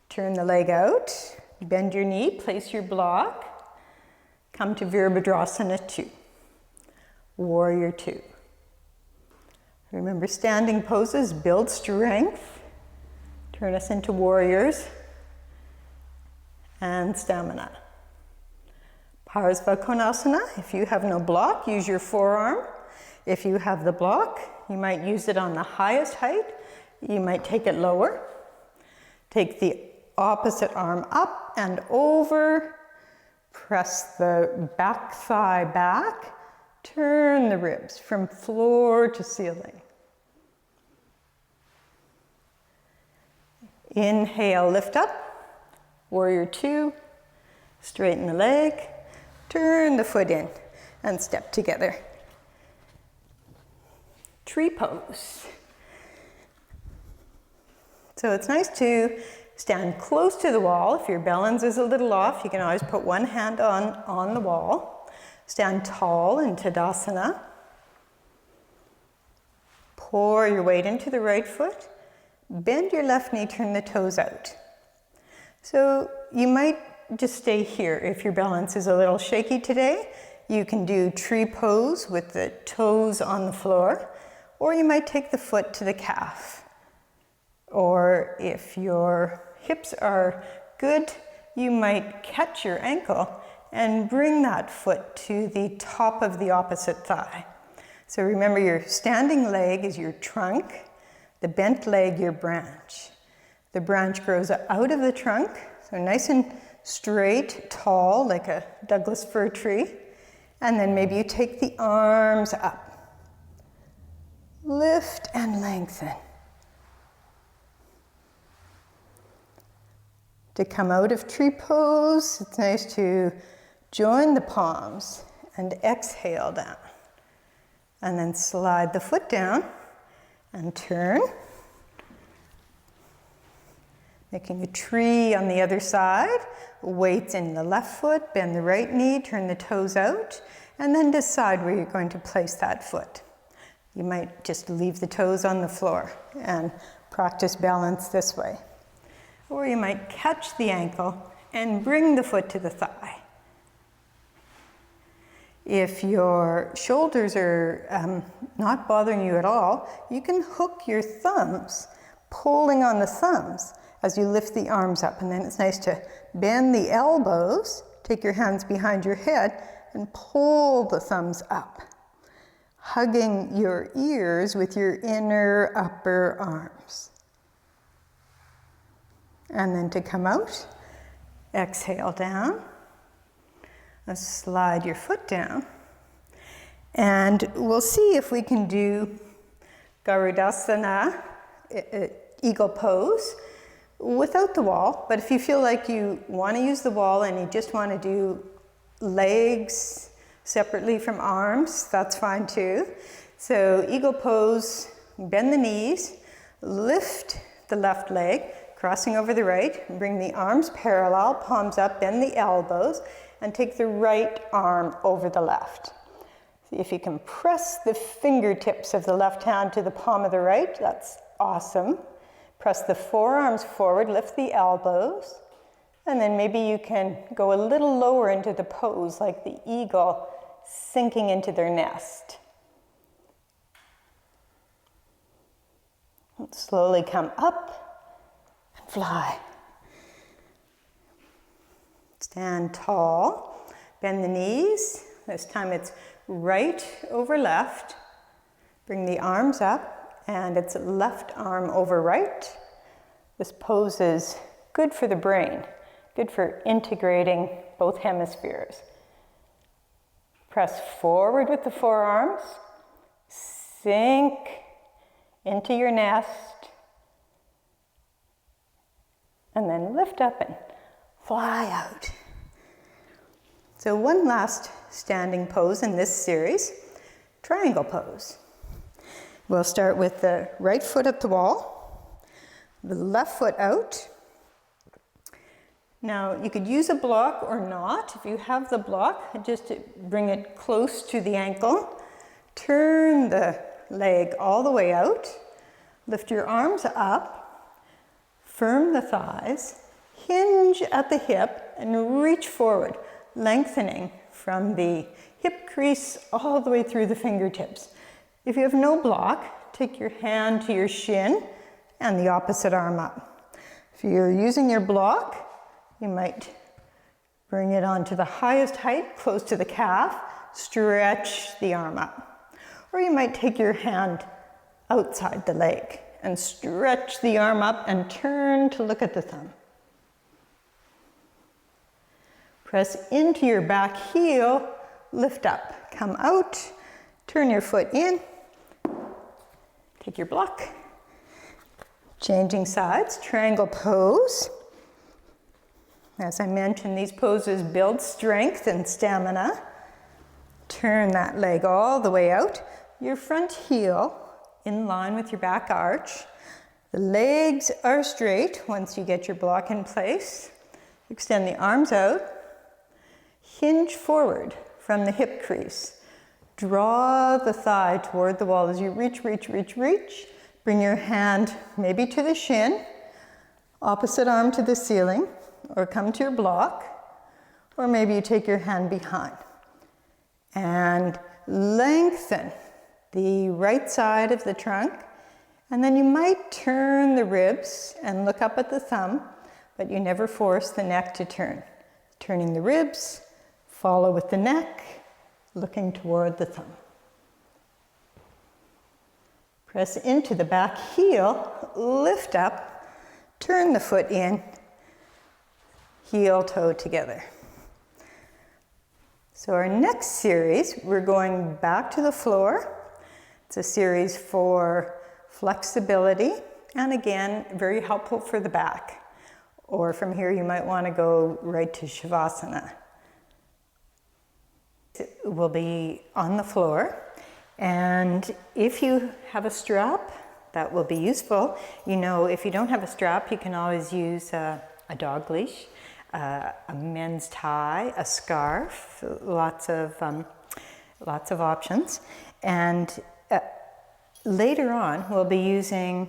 Speaker 1: Turn the leg out, bend your knee, place your block. Come to Virabhadrasana 2. Warrior 2. Remember, standing poses build strength, turn us into warriors, and stamina. Parsva Konasana, if you have no block, use your forearm. If you have the block, you might use it on the highest height. You might take it lower. Take the opposite arm up and over. Press the back thigh back. Turn the ribs from floor to ceiling. Inhale, lift up. Warrior 2. Straighten the leg. Turn the foot in and step together. Tree pose. So it's nice to stand close to the wall. If your balance is a little off, you can always put one hand on the wall. Stand tall in Tadasana. Pour your weight into the right foot. Bend your left knee, turn the toes out. So you might just stay here if your balance is a little shaky today. You can do tree pose with the toes on the floor, or you might take the foot to the calf. Or if your hips are good, you might catch your ankle and bring that foot to the top of the opposite thigh. So remember, your standing leg is your trunk, the bent leg your branch. The branch grows out of the trunk, so nice and straight, tall, like a Douglas fir tree. And then maybe you take the arms up. lift and lengthen. To come out of tree pose, it's nice to join the palms and exhale down. And then slide the foot down and turn. Making a tree on the other side. Weight in the left foot, bend the right knee, turn the toes out, and then decide where you're going to place that foot. You might just leave the toes on the floor and practice balance this way. Or you might catch the ankle and bring the foot to the thigh. If your shoulders are not bothering you at all, you can hook your thumbs, pulling on the thumbs as you lift the arms up. And then it's nice to bend the elbows, take your hands behind your head, and pull the thumbs up, hugging your ears with your inner upper arms. And then to come out, exhale down, and slide your foot down. And we'll see if we can do Garudasana, eagle pose, without the wall. But if you feel like you want to use the wall and you just want to do legs separately from arms, that's fine too. So eagle pose, bend the knees, lift the left leg, crossing over the right, bring the arms parallel, palms up, bend the elbows, and take the right arm over the left. See if you can press the fingertips of the left hand to the palm of the right, that's awesome. Press the forearms forward, lift the elbows, and then maybe you can go a little lower into the pose, like the eagle sinking into their nest. Slowly come up. Fly. Stand tall, bend the knees. This time it's right over left. Bring the arms up, and it's left arm over right. This pose is good for the brain, good for integrating both hemispheres. Press forward with the forearms, sink into your nest, and then lift up and fly out. So one last standing pose in this series, triangle pose. We'll start with the right foot at the wall, the left foot out. Now you could use a block or not. If you have the block, just bring it close to the ankle. Turn the leg all the way out. Lift your arms up. Firm the thighs, hinge at the hip, and reach forward, lengthening from the hip crease all the way through the fingertips. If you have no block, take your hand to your shin and the opposite arm up. If you're using your block, you might bring it onto the highest height, close to the calf, stretch the arm up. Or you might take your hand outside the leg and stretch the arm up and turn to look at the thumb. Press into your back heel, lift up, come out, turn your foot in, take your block. Changing sides, triangle pose. As I mentioned, these poses build strength and stamina. Turn that leg all the way out. Your front heel in line with your back arch. The legs are straight once you get your block in place. Extend the arms out. Hinge forward from the hip crease. Draw the thigh toward the wall as you reach, reach, reach, reach. Bring your hand maybe to the shin, opposite arm to the ceiling, or come to your block, or maybe you take your hand behind. And lengthen the right side of the trunk, and then you might turn the ribs and look up at the thumb, but you never force the neck to turn. Turning the ribs, follow with the neck, looking toward the thumb. Press into the back heel, lift up, turn the foot in, heel toe together. So our next series, we're going back to the floor. It's a series for flexibility, and again, very helpful for the back. Or from here, you might want to go right to Shavasana. We'll be on the floor, and if you have a strap, that will be useful. You know, if you don't have a strap, you can always use a dog leash, a men's tie, a scarf, lots of options. And later on, we'll be using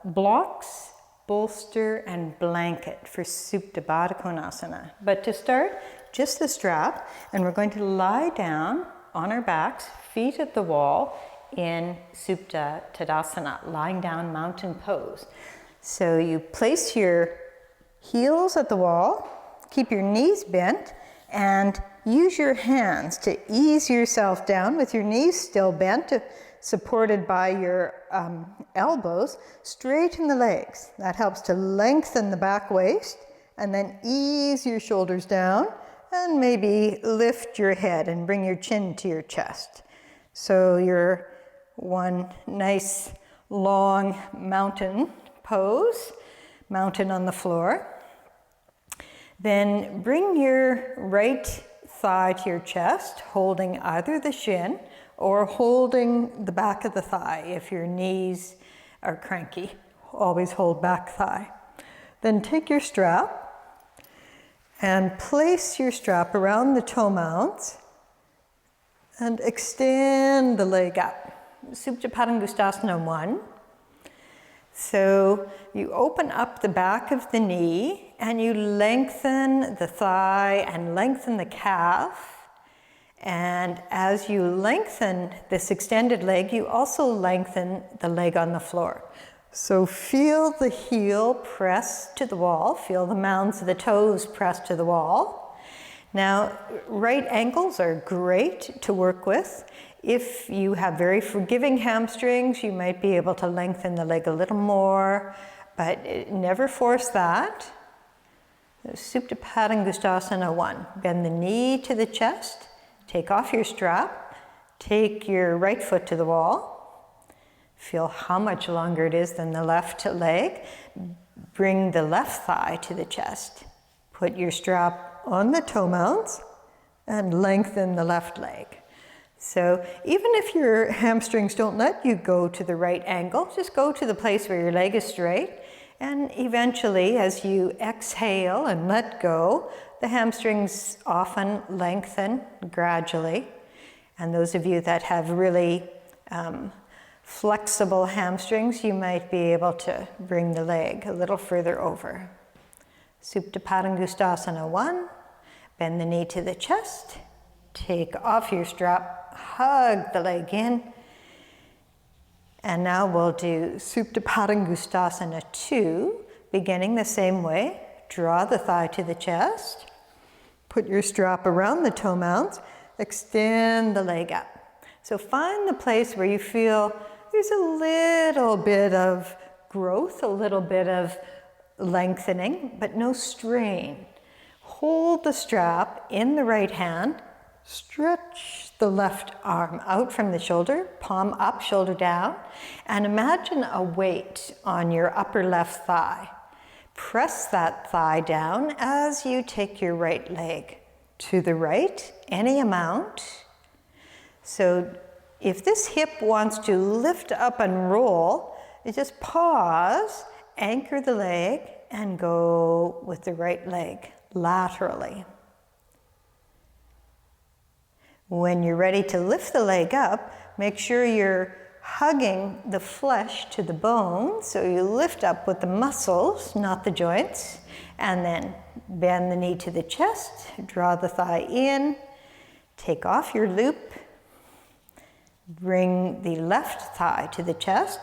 Speaker 1: blocks, bolster, and blanket for Supta Baddha Konasana. But to start, just the strap, and we're going to lie down on our backs, feet at the wall, in Supta Tadasana, lying down mountain pose. So you place your heels at the wall, keep your knees bent, and use your hands to ease yourself down with your knees still bent, supported by your elbows, straighten the legs. That helps to lengthen the back waist, and then ease your shoulders down, and maybe lift your head and bring your chin to your chest. So you're one nice long mountain pose, mountain on the floor. Then bring your right thigh to your chest, holding either the shin or holding the back of the thigh. If your knees are cranky, always hold back thigh. Then take your strap and place your strap around the toe mounts and extend the leg up. Supta Padangusthasana 1. So you open up the back of the knee and you lengthen the thigh and lengthen the calf. And as you lengthen this extended leg, you also lengthen the leg on the floor. So feel the heel press to the wall, feel the mounds of the toes press to the wall. Now, right ankles are great to work with. If you have very forgiving hamstrings, you might be able to lengthen the leg a little more, but never force that. Supta Padangusthasana 1. Bend the knee to the chest, take off your strap, take your right foot to the wall. Feel how much longer it is than the left leg. Bring the left thigh to the chest. Put your strap on the toe mounts and lengthen the left leg. So even if your hamstrings don't let you go to the right angle, just go to the place where your leg is straight, and eventually as you exhale and let go, the hamstrings often lengthen gradually. And those of you that have really flexible hamstrings, you might be able to bring the leg a little further over. Supta Padangusthasana 1, bend the knee to the chest, take off your strap, hug the leg in, and now we'll do Supta Padangusthasana 2, beginning the same way. Draw the thigh to the chest, put your strap around the toe mounts, extend the leg up. So find the place where you feel there's a little bit of growth, a little bit of lengthening, but no strain. Hold the strap in the right hand, stretch the left arm out from the shoulder, palm up, shoulder down, and imagine a weight on your upper left thigh. Press that thigh down as you take your right leg to the right, any amount. So if this hip wants to lift up and roll, you just pause, anchor the leg, and go with the right leg laterally. When you're ready to lift the leg up, make sure you're hugging the flesh to the bone, so you lift up with the muscles, not the joints, and then bend the knee to the chest, draw the thigh in, take off your loop, bring the left thigh to the chest,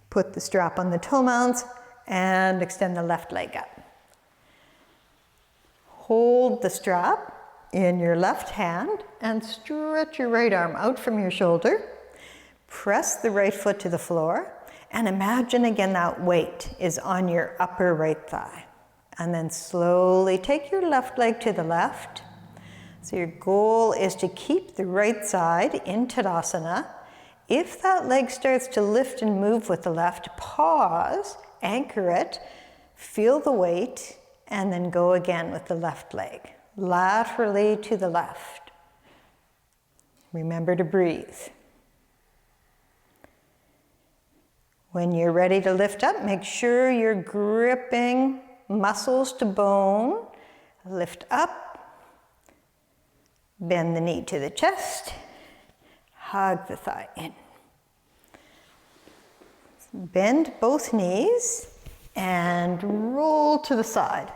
Speaker 1: put the strap on the toe mounts, and extend the left leg up. Hold the strap in your left hand and stretch your right arm out from your shoulder. Press the right foot to the floor and imagine again that weight is on your upper right thigh. And then slowly take your left leg to the left. So your goal is to keep the right side in Tadasana If that leg starts to lift and move with the left, pause, anchor it, feel the weight, and then go again with the left leg, laterally to the left. Remember to breathe. When you're ready to lift up, make sure you're gripping muscles to bone. Lift up, bend the knee to the chest, hug the thigh in. Bend both knees and roll to the side.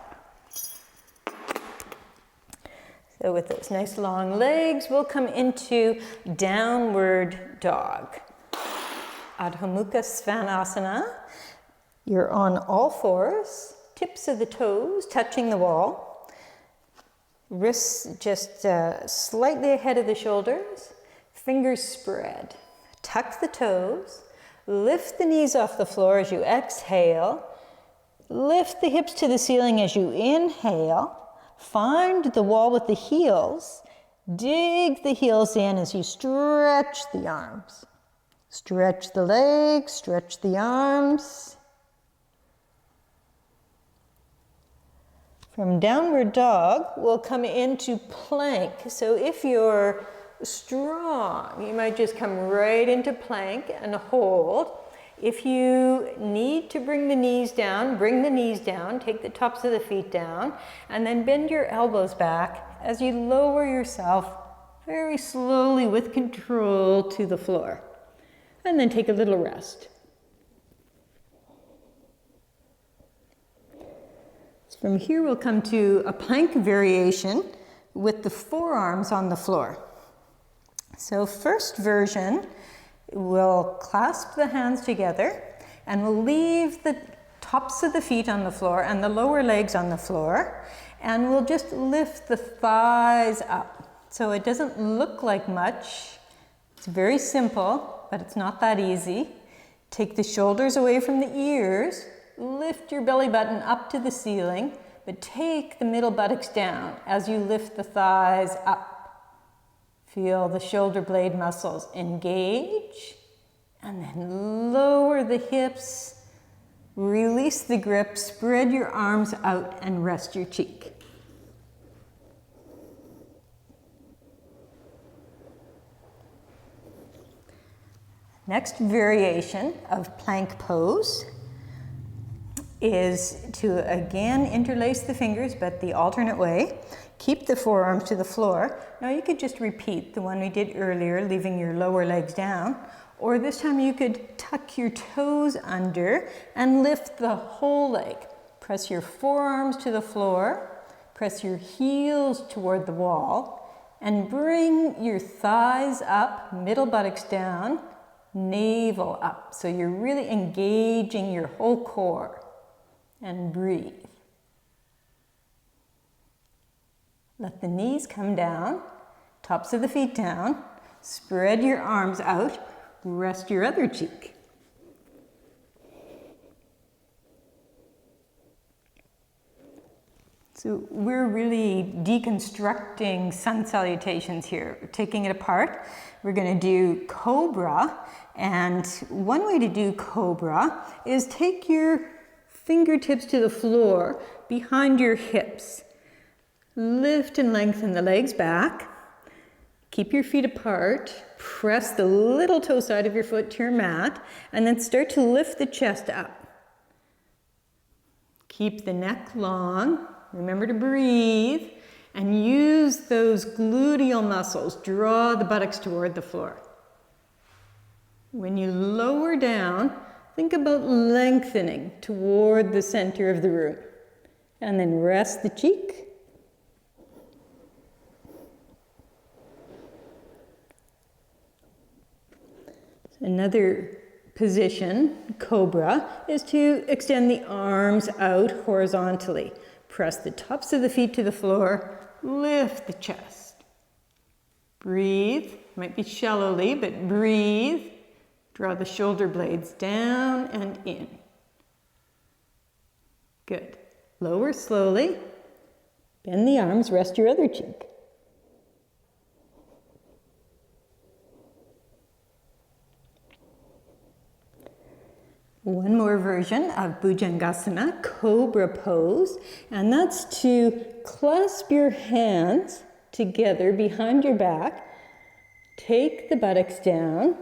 Speaker 1: So with those nice long legs, we'll come into downward dog. Adho Mukha Svanasana. You're on all fours, tips of the toes touching the wall. Wrists just slightly ahead of the shoulders. Fingers spread. Tuck the toes. Lift the knees off the floor as you exhale. Lift the hips to the ceiling as you inhale. Find the wall with the heels. Dig the heels in as you stretch the arms. Stretch the legs, stretch the arms. From downward dog, we'll come into plank. So if you're strong, you might just come right into plank and hold. If you need to bring the knees down, bring the knees down, take the tops of the feet down, and then bend your elbows back as you lower yourself very slowly with control to the floor. And then take a little rest. So from here we'll come to a plank variation with the forearms on the floor. So first version, we'll clasp the hands together and we'll leave the tops of the feet on the floor and the lower legs on the floor, and we'll just lift the thighs up. So it doesn't look like much. It's very simple, but it's not that easy. Take the shoulders away from the ears, lift your belly button up to the ceiling, but take the middle buttocks down as you lift the thighs up. Feel the shoulder blade muscles engage, and then lower the hips, release the grip, spread your arms out and rest your cheek. Next variation of plank pose is to again interlace the fingers, but the alternate way. Keep the forearms to the floor. Now you could just repeat the one we did earlier, leaving your lower legs down, or this time you could tuck your toes under and lift the whole leg. Press your forearms to the floor, press your heels toward the wall, and bring your thighs up, middle buttocks down, navel up. So you're really engaging your whole core. And breathe. Let the knees come down, tops of the feet down, spread your arms out, rest your other cheek. So we're really deconstructing sun salutations here, we're taking it apart. We're going to do cobra, and one way to do cobra is take your fingertips to the floor behind your hips. Lift and lengthen the legs back. Keep your feet apart. Press the little toe side of your foot to your mat, and then start to lift the chest up. Keep the neck long. Remember to breathe, and use those gluteal muscles. Draw the buttocks toward the floor. When you lower down, think about lengthening toward the center of the room, and then rest the cheek. Another position, cobra, is to extend the arms out horizontally. Press the tops of the feet to the floor, lift the chest. Breathe, might be shallowly, but breathe. Draw the shoulder blades down and in. Good. Lower slowly. Bend the arms, rest your other cheek. One more version of Bhujangasana, cobra pose, and that's to clasp your hands together behind your back, take the buttocks down,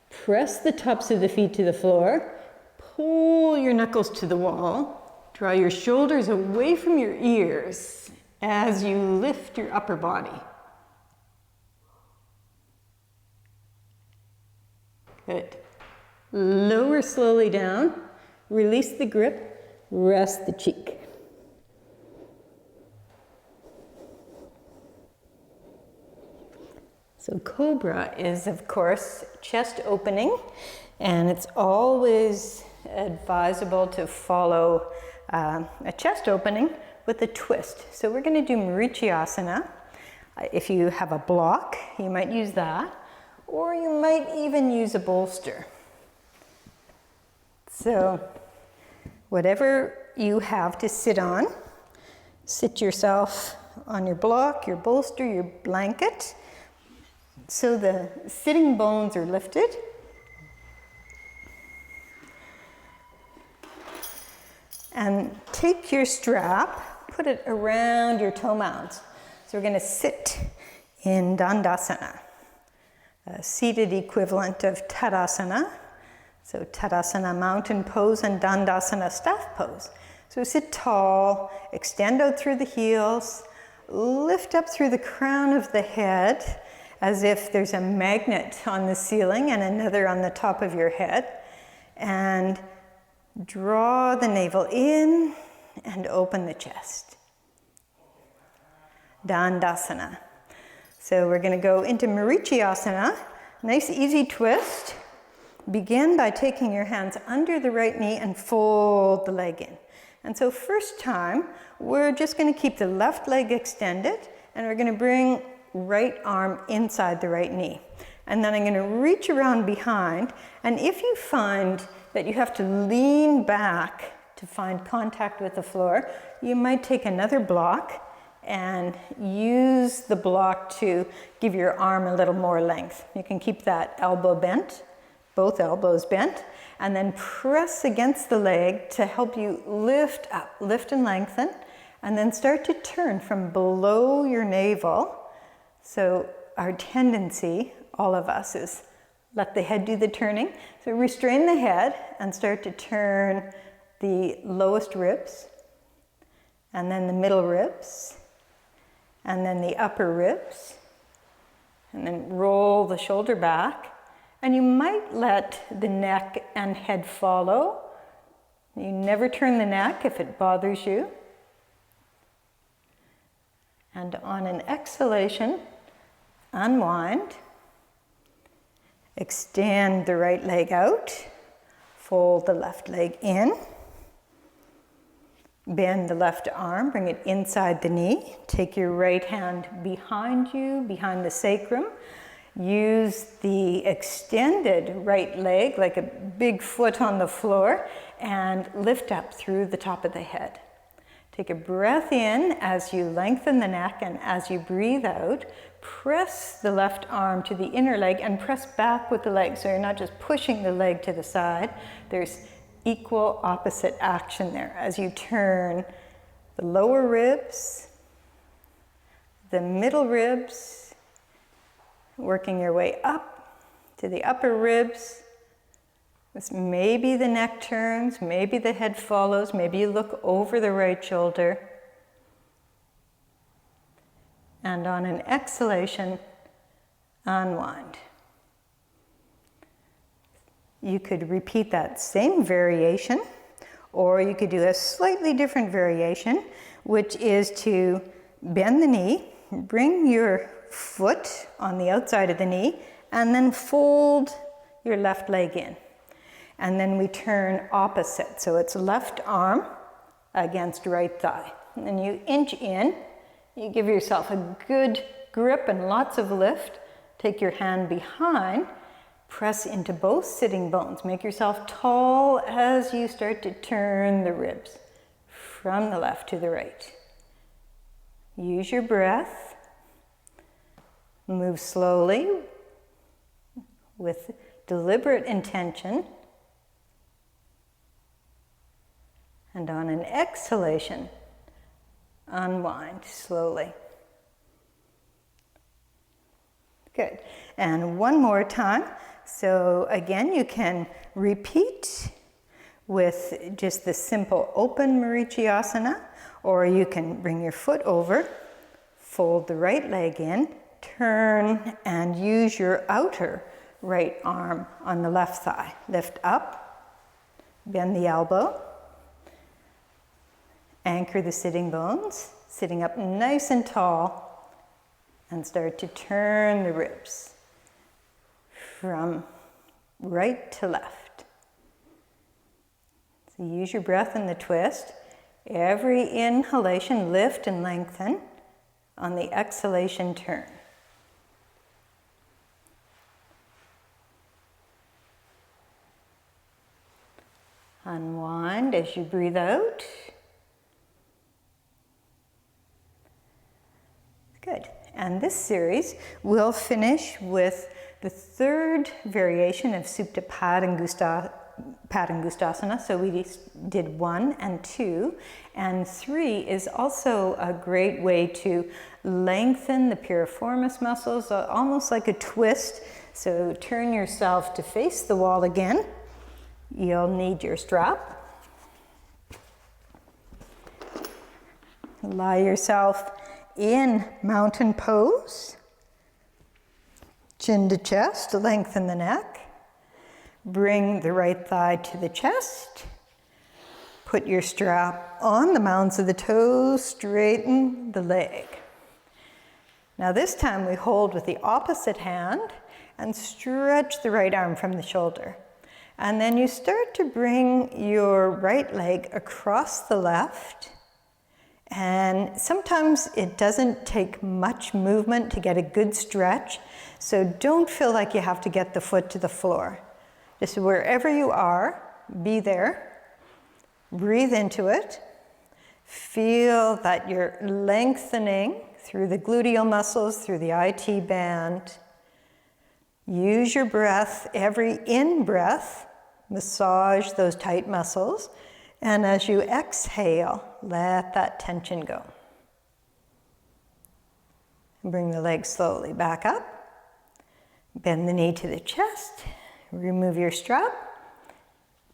Speaker 1: press the tops of the feet to the floor, pull your knuckles to the wall, draw your shoulders away from your ears as you lift your upper body. Good. Lower slowly down, release the grip, rest the cheek. So cobra is, of course, chest opening, and it's always advisable to follow a chest opening with a twist. So we're going to do Marichiasana. If you have a block, you might use that, or you might even use a bolster. So whatever you have to sit on, sit yourself on your block, your bolster, your blanket, so the sitting bones are lifted. And take your strap, put it around your toe mounds. So we're going to sit in Dandasana, a seated equivalent of Tadasana. So Tadasana, mountain pose, and Dandasana, staff pose. So sit tall, extend out through the heels, lift up through the crown of the head as if there's a magnet on the ceiling and another on the top of your head. And draw the navel in and open the chest. Dandasana. So we're going to go into Marichiasana. Nice easy twist. Begin by taking your hands under the right knee and fold the leg in. And so first time, we're just going to keep the left leg extended, and we're going to bring right arm inside the right knee. And then I'm going to reach around behind, and if you find that you have to lean back to find contact with the floor, you might take another block and use the block to give your arm a little more length. You can keep that elbow bent, both elbows bent, and then press against the leg to help you lift up, lift and lengthen, and then start to turn from below your navel. So our tendency, all of us, is let the head do the turning. So restrain the head and start to turn the lowest ribs, and then the middle ribs, and then the upper ribs, and then roll the shoulder back. And you might let the neck and head follow. You never turn the neck if it bothers you. And on an exhalation, unwind. Extend the right leg out. Fold the left leg in. Bend the left arm, bring it inside the knee. Take your right hand behind you, behind the sacrum. Use the extended right leg like a big foot on the floor and lift up through the top of the head. Take a breath in as you lengthen the neck, and as you breathe out, press the left arm to the inner leg and press back with the leg. So you're not just pushing the leg to the side. There's equal opposite action there as you turn the lower ribs, the middle ribs, working your way up to the upper ribs. Maybe the neck turns, maybe the head follows, maybe you look over the right shoulder. And on an exhalation, unwind. You could repeat that same variation, or you could do a slightly different variation, which is to bend the knee, bring your foot on the outside of the knee, and then fold your left leg in. And then we turn opposite. So it's left arm against right thigh. And then you inch in, you give yourself a good grip and lots of lift. Take your hand behind, press into both sitting bones. Make yourself tall as you start to turn the ribs from the left to the right. Use your breath. Move slowly with deliberate intention. And on an exhalation, unwind slowly. Good. And one more time. So again, you can repeat with just the simple open Marichyasana, or you can bring your foot over, fold the right leg in, turn, and use your outer right arm on the left thigh. Lift up, bend the elbow, anchor the sitting bones, sitting up nice and tall, and start to turn the ribs from right to left. So use your breath in the twist. Every inhalation, lift and lengthen. On the exhalation, turn. Unwind as you breathe out. Good. And this series will finish with the third variation of Supta Padangusthasana. So we did 1 and 2, and 3 is also a great way to lengthen the piriformis muscles, almost like a twist. So turn yourself to face the wall again. You'll need your strap. Lie yourself in mountain pose. Chin to chest, lengthen the neck. Bring the right thigh to the chest. Put your strap on the mounds of the toes, straighten the leg. Now this time we hold with the opposite hand and stretch the right arm from the shoulder. And then you start to bring your right leg across the left. And sometimes it doesn't take much movement to get a good stretch. So don't feel like you have to get the foot to the floor. Just wherever you are, be there. Breathe into it. Feel that you're lengthening through the gluteal muscles, through the IT band. Use your breath, every in-breath, massage those tight muscles. And as you exhale, let that tension go. And bring the legs slowly back up. Bend the knee to the chest. Remove your strap.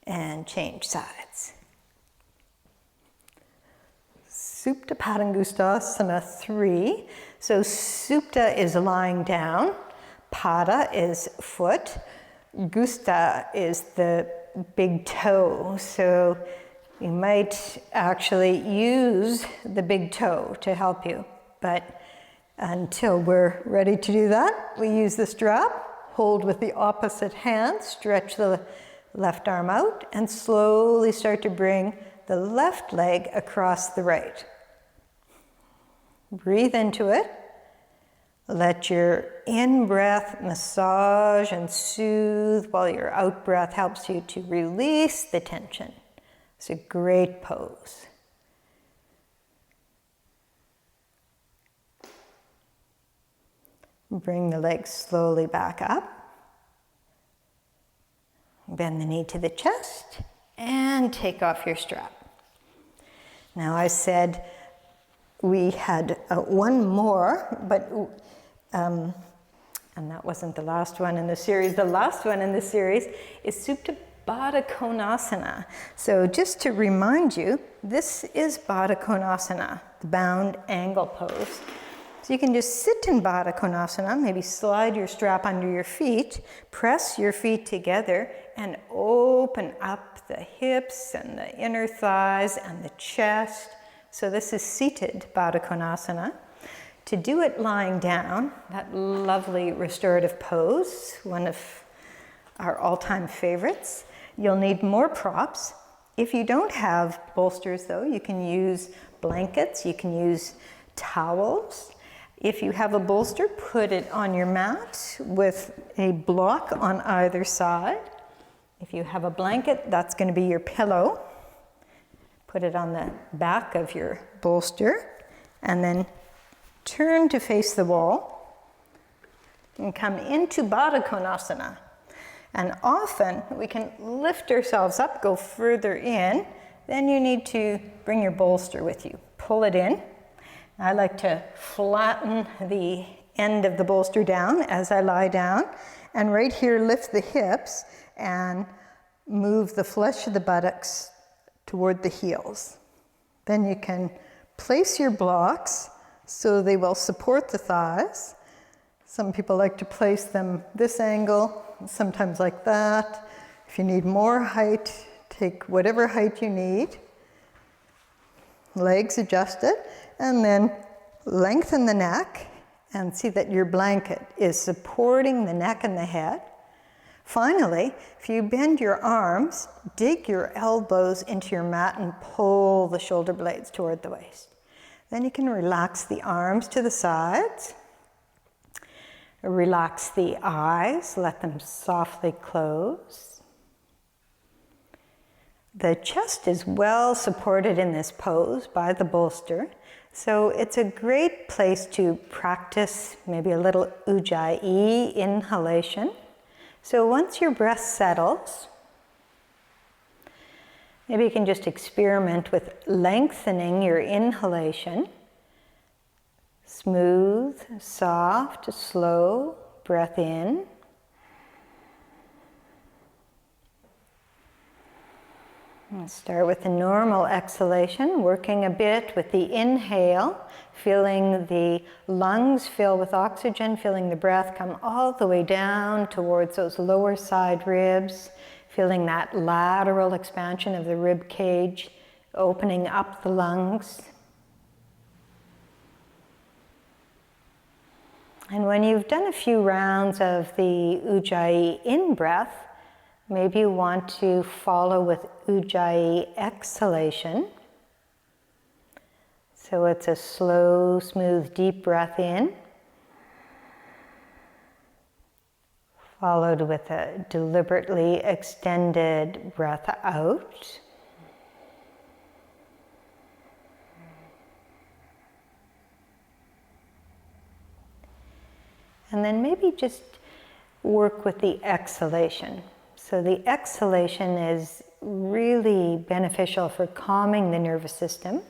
Speaker 1: And change sides. Supta Padangusthasana 3. So Supta is lying down. Pada is foot. Gustha is the big toe. So you might actually use the big toe to help you. But until we're ready to do that, we use the strap. Hold with the opposite hand. Stretch the left arm out and slowly start to bring the left leg across the right. Breathe into it. Let your in-breath massage and soothe while your out-breath helps you to release the tension. It's a great pose. Bring the legs slowly back up. Bend the knee to the chest and take off your strap. Now I said we had one more, but and that wasn't the last one in the series. The last one in the series is Supta Baddha Konasana. So just to remind you, this is Baddha Konasana, the bound angle pose. So you can just sit in Baddha Konasana, maybe slide your strap under your feet, press your feet together, and open up the hips and the inner thighs and the chest. So this is seated Baddha Konasana. To do it lying down, that lovely restorative pose, one of our all-time favorites, you'll need more props. If you don't have bolsters though, you can use blankets, you can use towels. If you have a bolster, put it on your mat with a block on either side. If you have a blanket, that's going to be your pillow. Put it on the back of your bolster and then turn to face the wall and come into Baddha Konasana. And often we can lift ourselves up, go further in, then you need to bring your bolster with you. Pull it in. I like to flatten the end of the bolster down as I lie down, and right here lift the hips and move the flesh of the buttocks toward the heels. Then you can place your blocks so they will support the thighs. Some people like to place them this angle, sometimes like that. If you need more height, take whatever height you need. Legs adjusted, and then lengthen the neck and see that your blanket is supporting the neck and the head. Finally, if you bend your arms, dig your elbows into your mat and pull the shoulder blades toward the waist. Then you can relax the arms to the sides. Relax the eyes, let them softly close. The chest is well supported in this pose by the bolster, so it's a great place to practice maybe a little ujjayi inhalation. So once your breath settles, maybe you can just experiment with lengthening your inhalation. Smooth, soft, slow breath in. And start with the normal exhalation, working a bit with the inhale, feeling the lungs fill with oxygen, feeling the breath come all the way down towards those lower side ribs, feeling that lateral expansion of the rib cage, opening up the lungs. And when you've done a few rounds of the ujjayi in-breath, maybe you want to follow with ujjayi exhalation. So it's a slow, smooth, deep breath in, followed with a deliberately extended breath out. And then maybe just work with the exhalation. So the exhalation is really beneficial for calming the nervous system.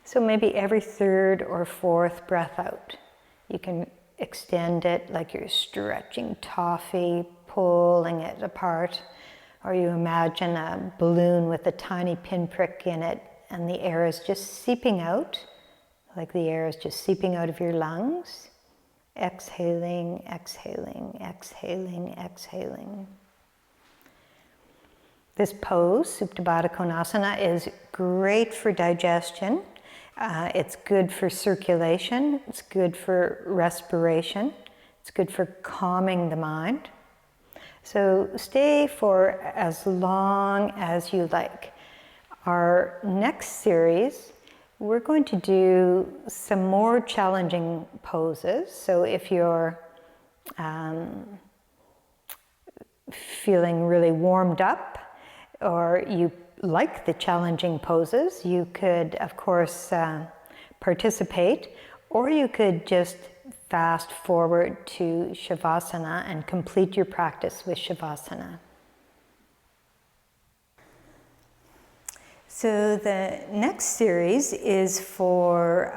Speaker 1: So maybe every third or fourth breath out, you can extend it like you're stretching toffee, pulling it apart. Or you imagine a balloon with a tiny pinprick in it, and the air is just seeping out, like the air is just seeping out of your lungs. Exhaling, exhaling, exhaling, exhaling. This pose, Supta Baddha Konasana, is great for digestion. It's good for circulation. It's good for respiration. It's good for calming the mind. So stay for as long as you like. Our next series, we're going to do some more challenging poses. So if you're feeling really warmed up, or you like the challenging poses, you could, of course, participate, or you could just fast forward to Shavasana and complete your practice with Shavasana. So the next series is for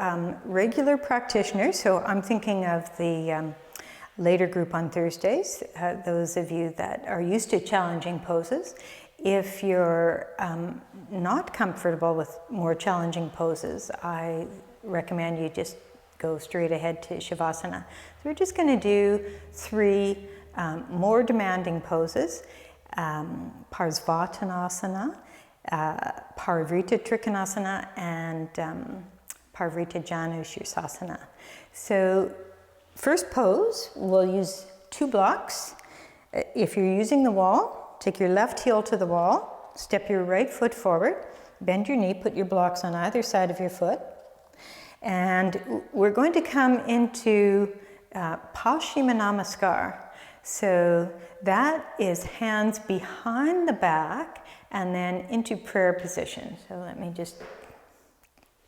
Speaker 1: regular practitioners. So I'm thinking of the later group on Thursdays, those of you that are used to challenging poses. If you're not comfortable with more challenging poses, I recommend you just go straight ahead to Shavasana. So we're just going to do 3 more demanding poses, Parsvatanasana, Parivrita Trikonasana, and Parivrita Janu Shirsasana. So first pose, we'll use 2 blocks. If you're using the wall, take your left heel to the wall, step your right foot forward, bend your knee, put your blocks on either side of your foot. And we're going to come into Paschimnamaskar. So that is hands behind the back and then into prayer position. So let me just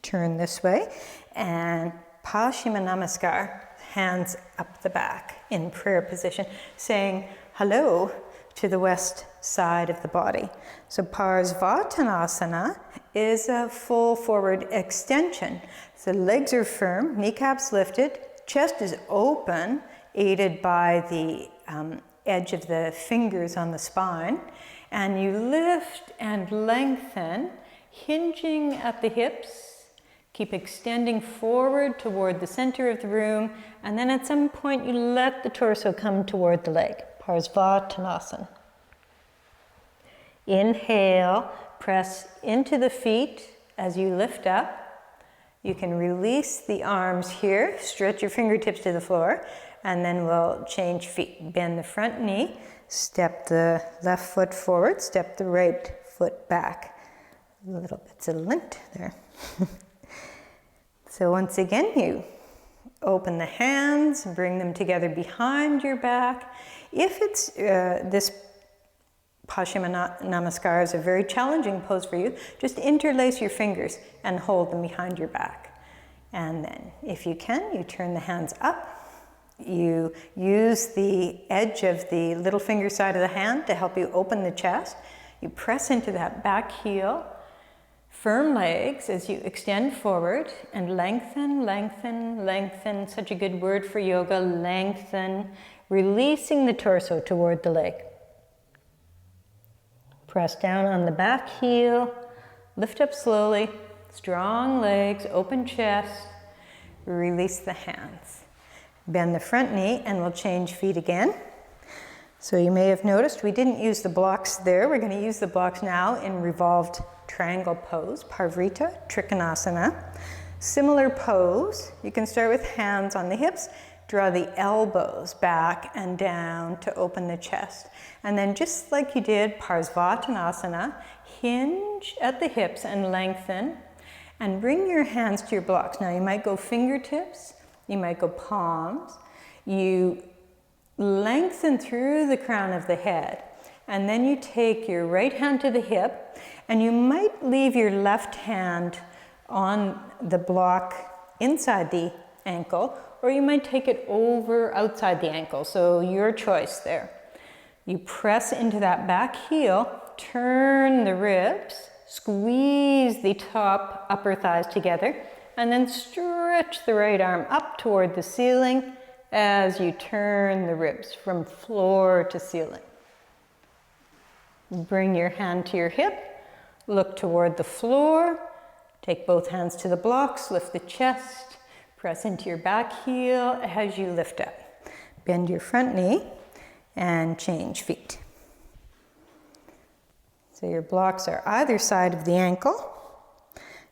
Speaker 1: turn this way. And Paschimnamaskar, hands up the back in prayer position, saying hello to the west side of the body. So Parsvatanasana is a full forward extension. So legs are firm, kneecaps lifted, chest is open, aided by the edge of the fingers on the spine. And you lift and lengthen, hinging at the hips. Keep extending forward toward the center of the room. And then at some point you let the torso come toward the leg. Parsvatanasana. Inhale, press into the feet as you lift up. You can release the arms here, stretch your fingertips to the floor, and then we'll change feet. Bend the front knee, step the left foot forward, step the right foot back. Little bits of lint there. So once again, you open the hands, bring them together behind your back. If it's this Paschimottanasana Namaskar is a very challenging pose for you, just interlace your fingers and hold them behind your back. And then, if you can, you turn the hands up. You use the edge of the little finger side of the hand to help you open the chest. You press into that back heel. Firm legs as you extend forward and lengthen, lengthen, lengthen. Such a good word for yoga, lengthen. Releasing the torso toward the leg. Press down on the back heel. Lift up slowly. Strong legs, open chest. Release the hands. Bend the front knee and we'll change feet again. So you may have noticed we didn't use the blocks there. We're going to use the blocks now in revolved triangle pose, Parvrita Trikonasana. Similar pose. You can start with hands on the hips, draw the elbows back and down to open the chest. And then just like you did Parsvatanasana, hinge at the hips and lengthen and bring your hands to your blocks. Now you might go fingertips, you might go palms. You lengthen through the crown of the head and then you take your right hand to the hip and you might leave your left hand on the block inside the ankle, or you might take it over outside the ankle, so your choice there. You press into that back heel, turn the ribs, squeeze the top upper thighs together, and then stretch the right arm up toward the ceiling as you turn the ribs from floor to ceiling. Bring your hand to your hip, look toward the floor, take both hands to the blocks, lift the chest, press into your back heel as you lift up. Bend your front knee and change feet. So your blocks are either side of the ankle.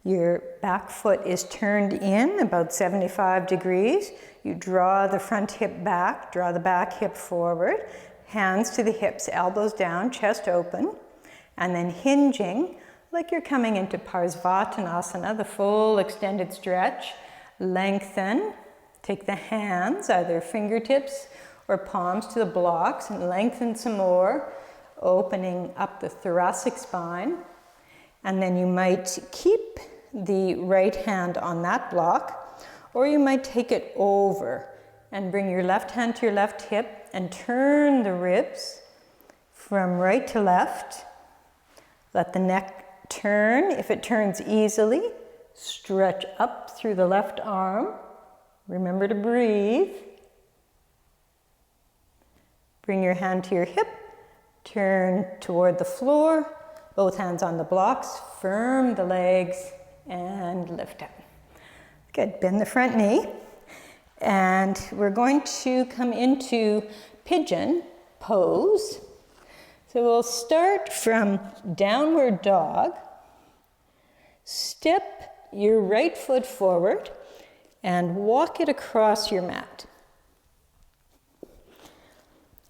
Speaker 1: Your back foot is turned in about 75 degrees. You draw the front hip back, draw the back hip forward, hands to the hips, elbows down, chest open, and then hinging like you're coming into Parsvatanasana, the full extended stretch. Lengthen, take the hands, either fingertips or palms to the blocks and lengthen some more, opening up the thoracic spine. And then you might keep the right hand on that block, or you might take it over and bring your left hand to your left hip and turn the ribs from right to left. Let the neck turn. If it turns easily, stretch up through the left arm. Remember to breathe. Bring your hand to your hip. Turn toward the floor. Both hands on the blocks. Firm the legs and lift up. Good. Bend the front knee. And we're going to come into pigeon pose. So we'll start from downward dog. Step your right foot forward and walk it across your mat.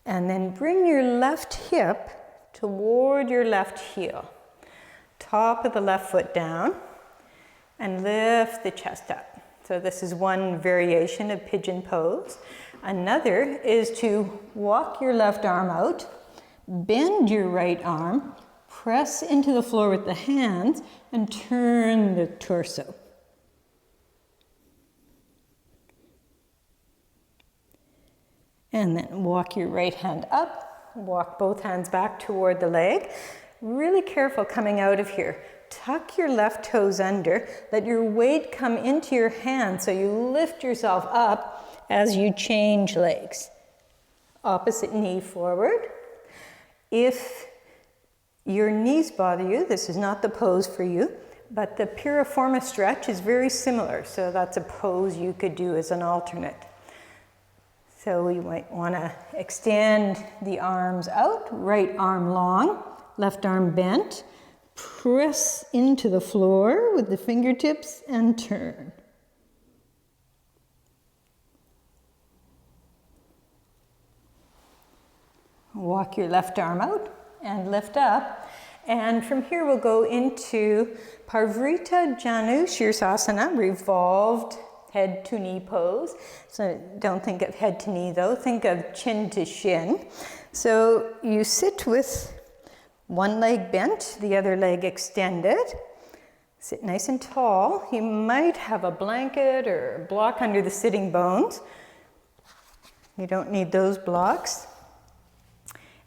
Speaker 1: And then bring your left hip toward your left heel. Top of the left foot down and lift the chest up. So this is one variation of pigeon pose. Another is to walk your left arm out, bend your right arm, press into the floor with the hands, and turn the torso. And then walk your right hand up, Walk both hands back toward the leg. Really careful coming out of here. Tuck your left toes under. Let your weight come into your hand so you lift yourself up as you change legs. Opposite knee forward. If your knees bother you, this is not the pose for you, but the piriformis stretch is very similar, so that's a pose you could do as an alternate. So you might want to extend the arms out, right arm long, left arm bent, press into the floor with the fingertips and turn. Walk your left arm out and lift up. And from here we'll go into Parivrtta Janu Shirsasana, revolved head to knee pose. So don't think of head to knee though, think of chin to shin. So you sit with one leg bent, the other leg extended. Sit nice and tall. You might have a blanket or a block under the sitting bones. You don't need those blocks.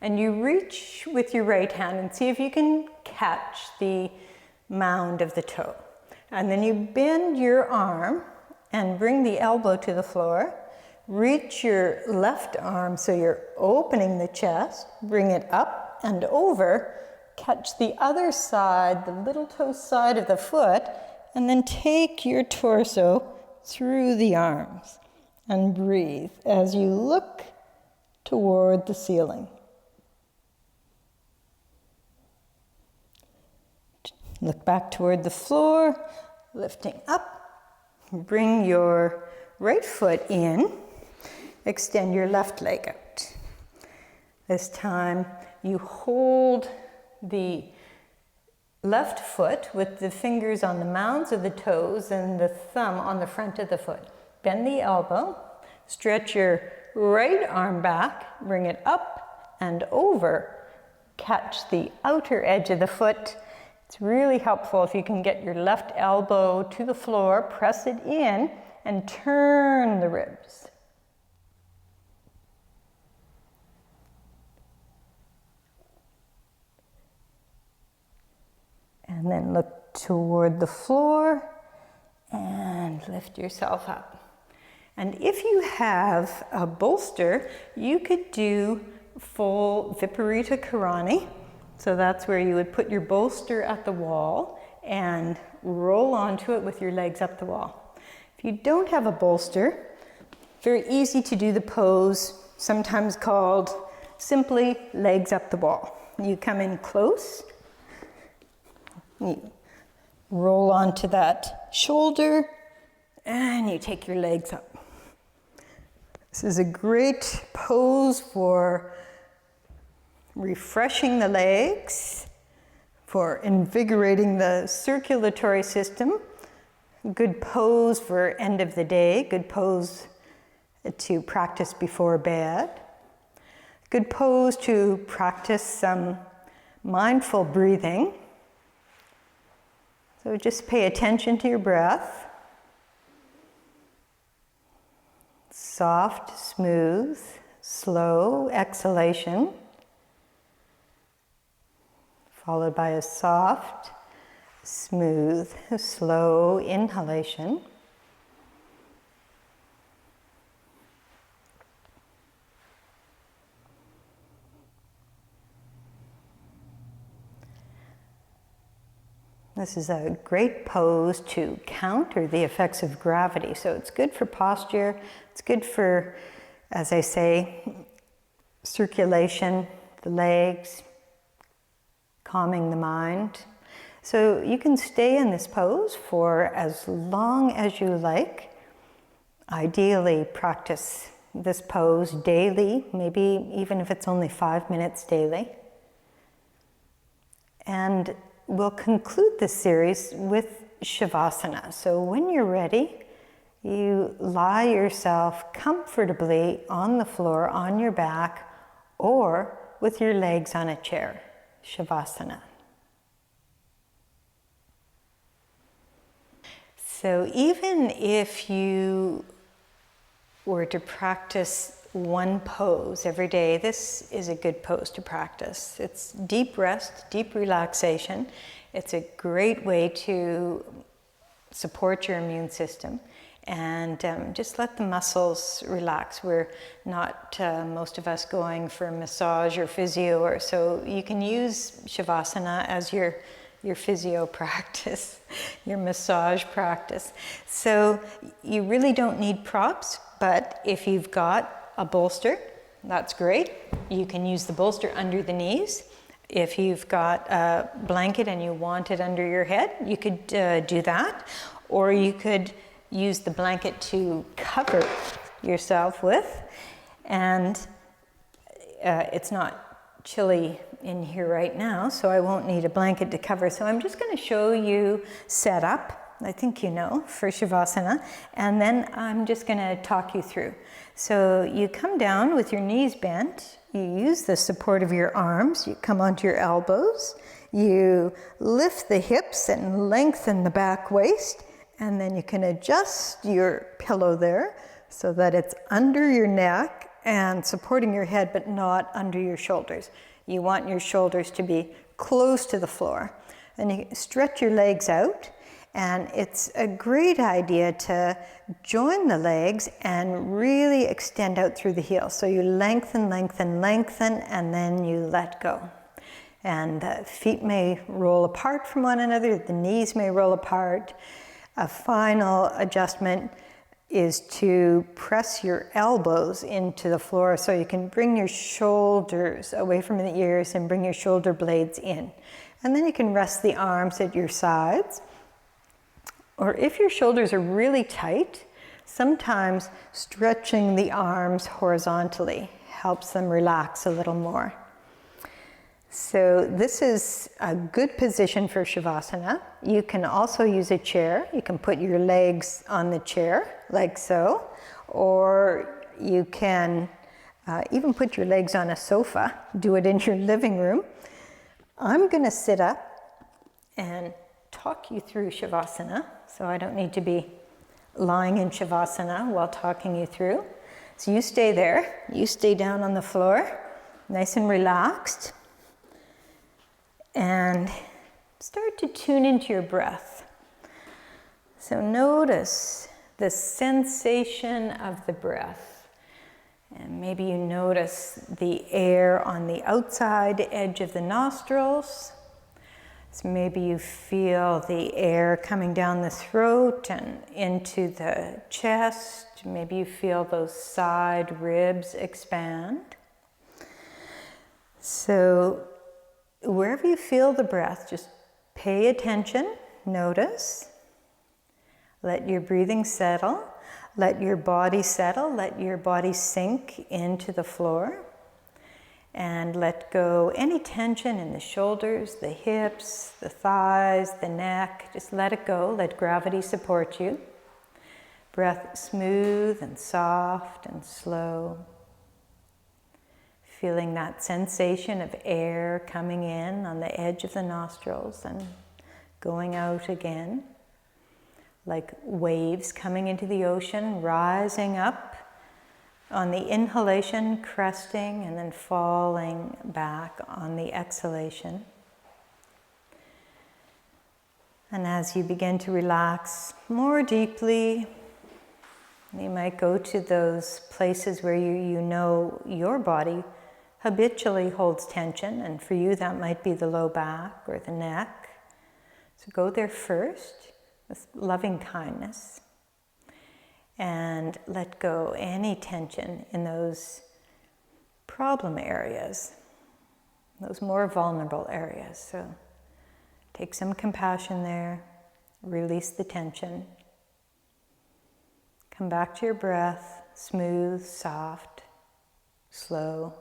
Speaker 1: And you reach with your right hand and see if you can catch the mound of the toe. And then you bend your arm and bring the elbow to the floor. Reach your left arm so you're opening the chest. Bring it up and over. Catch the other side, the little toe side of the foot, and then take your torso through the arms and breathe as you look toward the ceiling. Look back toward the floor, lifting up. Bring your right foot in. Extend your left leg out. This time you hold the left foot with the fingers on the mounds of the toes and the thumb on the front of the foot. Bend the elbow. Stretch your right arm back. Bring it up and over. Catch the outer edge of the foot. It's really helpful if you can get your left elbow to the floor, press it in, and turn the ribs. And then look toward the floor and lift yourself up. And if you have a bolster, you could do full Viparita Karani. So that's where you would put your bolster at the wall and roll onto it with your legs up the wall. If you don't have a bolster, very easy to do the pose, sometimes called simply legs up the wall. You come in close, you roll onto that shoulder, and you take your legs up. This is a great pose for refreshing the legs, for invigorating the circulatory system. Good pose for end of the day, good pose to practice before bed. Good pose to practice some mindful breathing. So just pay attention to your breath. Soft, smooth, slow exhalation, followed by a soft, smooth, slow inhalation. This is a great pose to counter the effects of gravity. So it's good for posture. It's good for, as I say, circulation, the legs, calming the mind. So you can stay in this pose for as long as you like. Ideally, practice this pose daily, maybe even if it's only 5 minutes daily. And we'll conclude this series with Shavasana. So when you're ready, you lie yourself comfortably on the floor, on your back, or with your legs on a chair. Shavasana. So even if you were to practice one pose every day. This is a good pose to practice. It's deep rest, deep relaxation. It's a great way to support your immune system and just let the muscles relax. We're not, most of us, going for massage or physio, or so you can use Shavasana as your physio practice, your massage practice. So you really don't need props, but if you've got a bolster, that's great. You can use the bolster under the knees. If you've got a blanket and you want it under your head, you could do that. Or you could use the blanket to cover yourself with. And it's not chilly in here right now, so I won't need a blanket to cover. So I'm just going to show you setup, I think you know, for Shavasana, and then I'm just going to talk you through. So you come down with your knees bent, you use the support of your arms, you come onto your elbows, you lift the hips and lengthen the back waist, and then you can adjust your pillow there so that it's under your neck and supporting your head, but not under your shoulders. You want your shoulders to be close to the floor. And you stretch your legs out, and it's a great idea to join the legs and really extend out through the heels. So you lengthen, lengthen, lengthen, and then you let go. And the feet may roll apart from one another, the knees may roll apart. A final adjustment is to press your elbows into the floor so you can bring your shoulders away from the ears and bring your shoulder blades in. And then you can rest the arms at your sides. Or if your shoulders are really tight, sometimes stretching the arms horizontally helps them relax a little more. So this is a good position for Shavasana. You can also use a chair. You can put your legs on the chair, like so, or you can even put your legs on a sofa. Do it in your living room. I'm going to sit up and talk you through Shavasana, so I don't need to be lying in Shavasana while talking you through. So you stay there. You stay down on the floor, nice and relaxed. And start to tune into your breath. So notice the sensation of the breath. And maybe you notice the air on the outside edge of the nostrils. So maybe you feel the air coming down the throat and into the chest. Maybe you feel those side ribs expand. So wherever you feel the breath, just pay attention, notice. Let your breathing settle. Let your body settle. Let your body sink into the floor. And let go any tension in the shoulders, the hips, the thighs, the neck. Just let it go. Let gravity support you. Breath smooth and soft and slow. Feeling that sensation of air coming in on the edge of the nostrils and going out again, like waves coming into the ocean, rising up on the inhalation, cresting, and then falling back on the exhalation. And as you begin to relax more deeply, you might go to those places where you know your body habitually holds tension, and for you that might be the low back or the neck. So go there first with loving kindness and let go any tension in those problem areas, those more vulnerable areas. So take some compassion there, release the tension. Come back to your breath, smooth, soft, slow.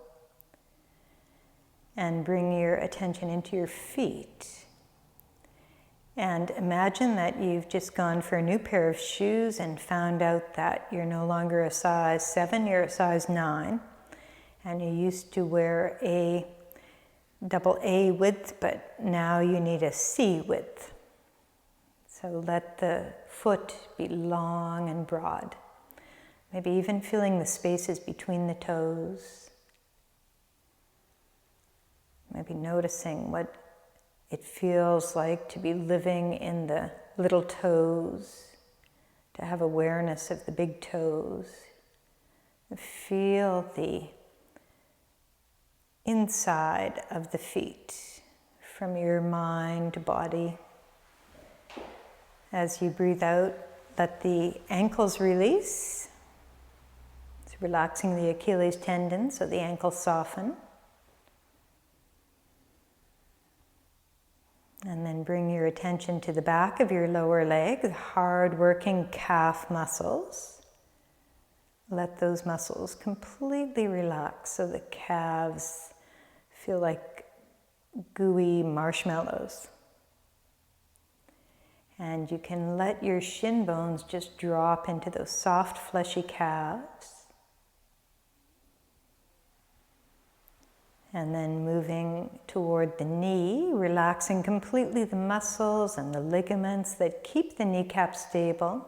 Speaker 1: And bring your attention into your feet. And imagine that you've just gone for a new pair of shoes and found out that you're no longer a size 7, you're a size 9. And you used to wear a double A width, but now you need a C width. So let the foot be long and broad. Maybe even feeling the spaces between the toes. Maybe noticing what it feels like to be living in the little toes, to have awareness of the big toes. Feel the inside of the feet from your mind to body. As you breathe out, let the ankles release. It's relaxing the Achilles tendon so the ankles soften. And then bring your attention to the back of your lower leg, the hard-working calf muscles. Let those muscles completely relax so the calves feel like gooey marshmallows. And you can let your shin bones just drop into those soft, fleshy calves. And then moving toward the knee, relaxing completely the muscles and the ligaments that keep the kneecap stable.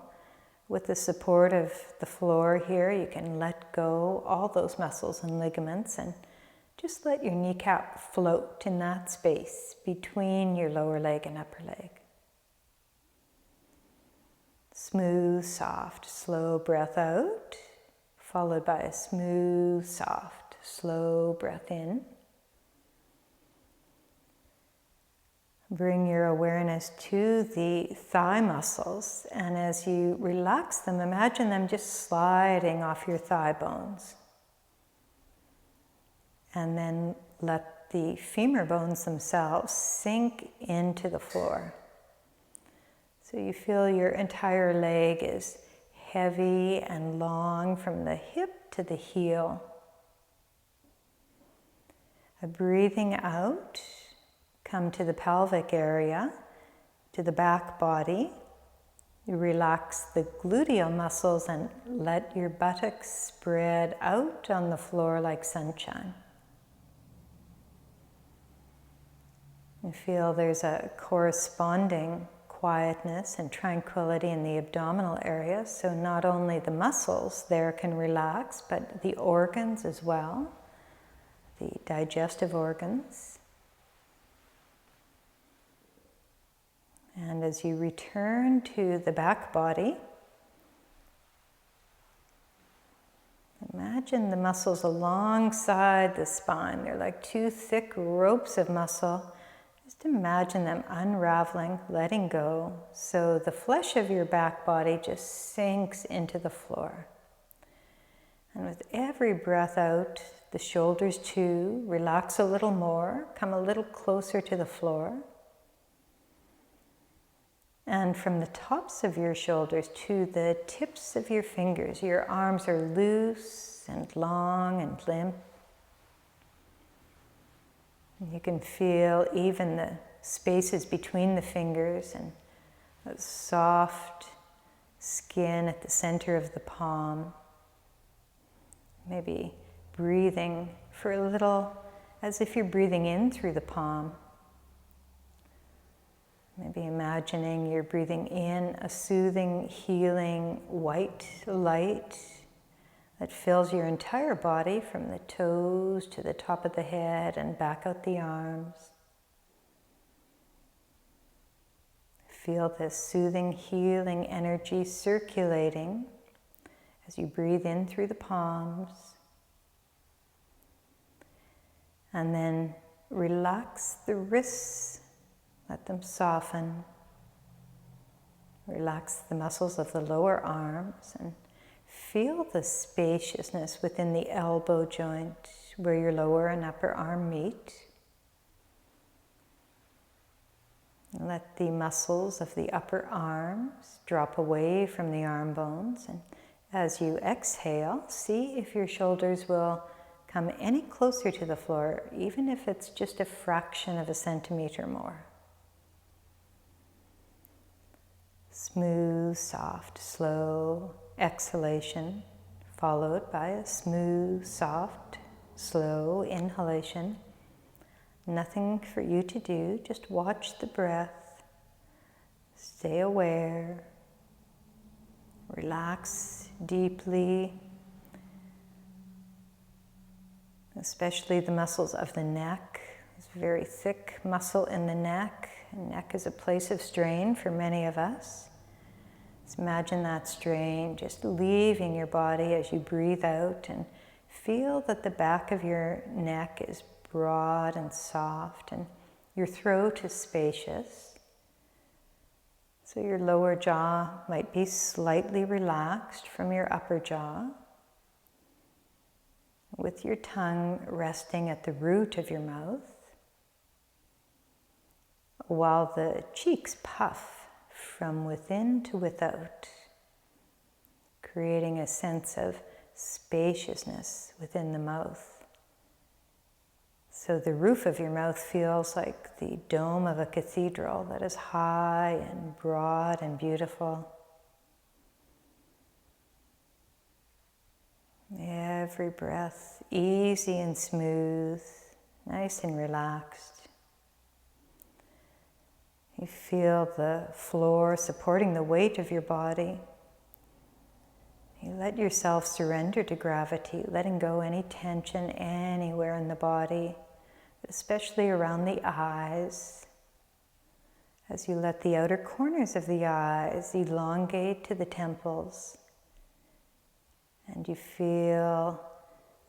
Speaker 1: With the support of the floor here, you can let go all those muscles and ligaments and just let your kneecap float in that space between your lower leg and upper leg. Smooth, soft, slow breath out, followed by a smooth, soft, slow breath in. Bring your awareness to the thigh muscles, and as you relax them, imagine them just sliding off your thigh bones. And then let the femur bones themselves sink into the floor. So you feel your entire leg is heavy and long from the hip to the heel. Breathing out, come to the pelvic area, to the back body. You relax the gluteal muscles and let your buttocks spread out on the floor like sunshine. You feel there's a corresponding quietness and tranquility in the abdominal area, so not only the muscles there can relax, but the organs as well, the digestive organs. And as you return to the back body, imagine the muscles alongside the spine. They're like two thick ropes of muscle. Just imagine them unraveling, letting go, so the flesh of your back body just sinks into the floor. And with every breath out, the shoulders too relax a little more, come a little closer to the floor. And from the tops of your shoulders to the tips of your fingers, your arms are loose and long and limp. You can feel even the spaces between the fingers and the soft skin at the center of the palm. Maybe breathing for a little, as if you're breathing in through the palm. Maybe imagining you're breathing in a soothing, healing white light that fills your entire body from the toes to the top of the head and back out the arms. Feel this soothing, healing energy circulating as you breathe in through the palms. And then relax the wrists, let them soften. Relax the muscles of the lower arms and feel the spaciousness within the elbow joint where your lower and upper arm meet. Let the muscles of the upper arms drop away from the arm bones, and as you exhale, see if your shoulders will come any closer to the floor, even if it's just a fraction of a centimeter more. Smooth, soft, slow exhalation, followed by a smooth, soft, slow inhalation. Nothing for you to do, just watch the breath, stay aware, relax deeply, especially the muscles of the neck. There's a very thick muscle in the neck. The neck is a place of strain for many of us. Just imagine that strain just leaving your body as you breathe out, and feel that the back of your neck is broad and soft and your throat is spacious. So your lower jaw might be slightly relaxed from your upper jaw, with your tongue resting at the root of your mouth, while the cheeks puff from within to without, creating a sense of spaciousness within the mouth. So the roof of your mouth feels like the dome of a cathedral that is high and broad and beautiful. Every breath easy and smooth, nice and relaxed. You feel the floor supporting the weight of your body. You let yourself surrender to gravity, letting go any tension anywhere in the body, especially around the eyes, as you let the outer corners of the eyes elongate to the temples. And you feel,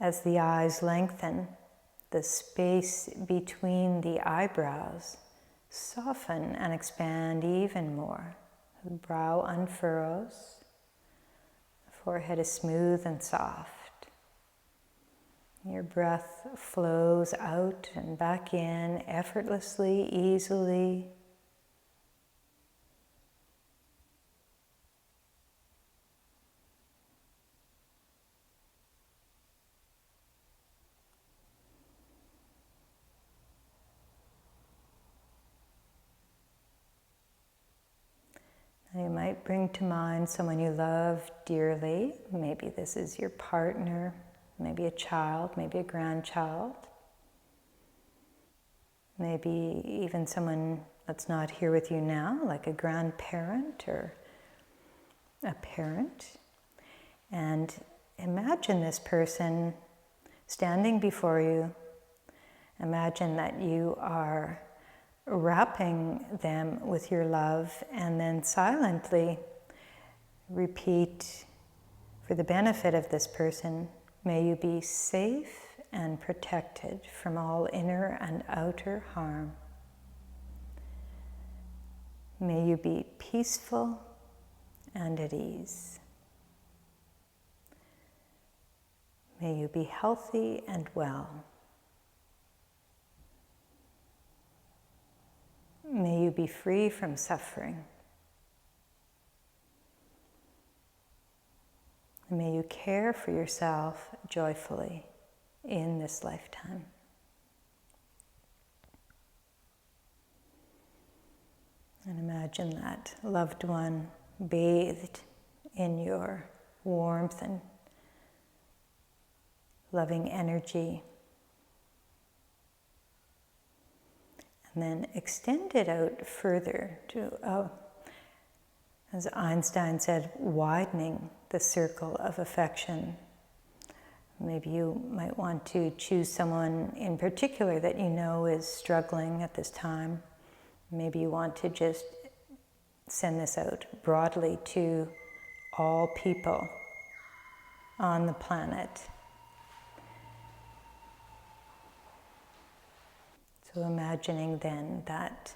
Speaker 1: as the eyes lengthen, the space between the eyebrows soften and expand even more. The brow unfurrows. The forehead is smooth and soft. Your breath flows out and back in effortlessly, easily. You might bring to mind someone you love dearly. Maybe this is your partner, maybe a child, maybe a grandchild. Maybe even someone that's not here with you now, like a grandparent or a parent. And imagine this person standing before you. Imagine that you are wrapping them with your love, and then silently repeat, for the benefit of this person, may you be safe and protected from all inner and outer harm. May you be peaceful and at ease. May you be healthy and well. May you be free from suffering. May you care for yourself joyfully in this lifetime. And imagine that loved one bathed in your warmth and loving energy. And then extend it out further to, as Einstein said, widening the circle of affection. Maybe you might want to choose someone in particular that you know is struggling at this time. Maybe you want to just send this out broadly to all people on the planet. So imagining then that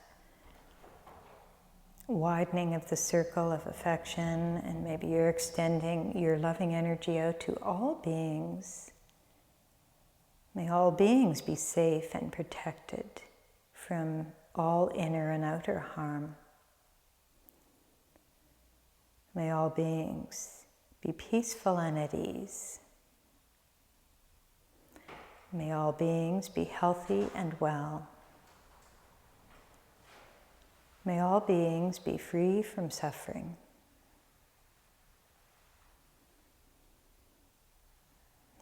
Speaker 1: widening of the circle of affection, and maybe you're extending your loving energy out to all beings. May all beings be safe and protected from all inner and outer harm. May all beings be peaceful and at ease. May all beings be healthy and well. May all beings be free from suffering.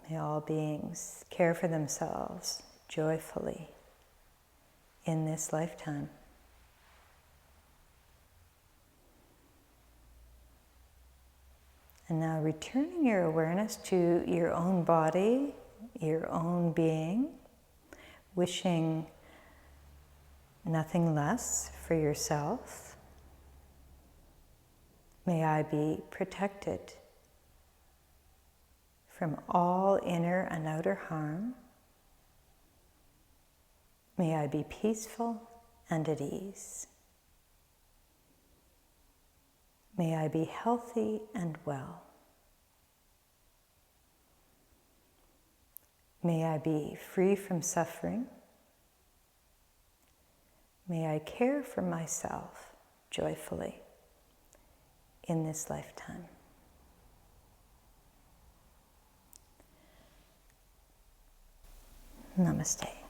Speaker 1: May all beings care for themselves joyfully in this lifetime. And now returning your awareness to your own body, your own being, wishing nothing less for yourself. May I be protected from all inner and outer harm. May I be peaceful and at ease. May I be healthy and well. May I be free from suffering. May I care for myself joyfully in this lifetime. Namaste.